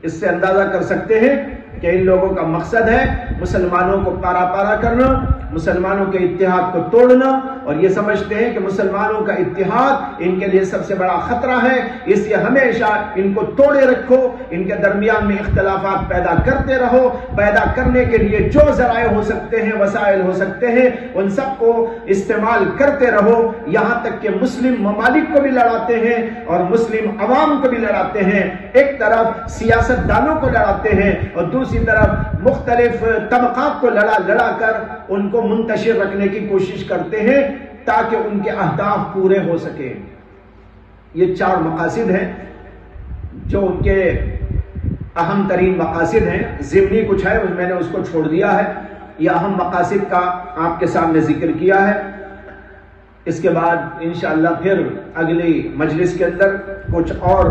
اس سے اندازہ کر سکتے ہیں کہ ان لوگوں کا مقصد ہے مسلمانوں کو پارا پارا کرنا، مسلمانوں کے اتحاد کو توڑنا، اور یہ سمجھتے ہیں کہ مسلمانوں کا اتحاد ان کے لیے سب سے بڑا خطرہ ہے. اس لیے ہمیشہ ان کو توڑے رکھو، ان کے درمیان میں اختلافات پیدا کرتے رہو. پیدا کرنے کے لیے جو ذرائع ہو سکتے ہیں، وسائل ہو سکتے ہیں، ان سب کو استعمال کرتے رہو، یہاں تک کہ مسلم ممالک کو بھی لڑاتے ہیں اور مسلم عوام کو بھی لڑاتے ہیں. ایک طرف سیاست دانوں کو لڑاتے ہیں اور دوسری طرف مختلف طبقات کو لڑا کر ان کو منتشر رکھنے کی کوشش کرتے ہیں تاکہ ان کے اہداف پورے ہو سکیں. یہ 4 مقاصد ہیں جو ان کے اہم ترین مقاصد ہیں. ضمنی کچھ ہے، میں نے اس کو چھوڑ دیا ہے. یہ اہم مقاصد کا آپ کے سامنے ذکر کیا ہے. اس کے بعد انشاءاللہ پھر اگلی مجلس کے اندر کچھ اور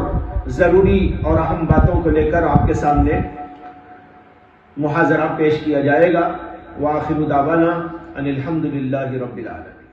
ضروری اور اہم باتوں کو لے کر آپ کے سامنے محاضرہ پیش کیا جائے گا. وآخر دعوانا ان الحمد للہ رب العالمین.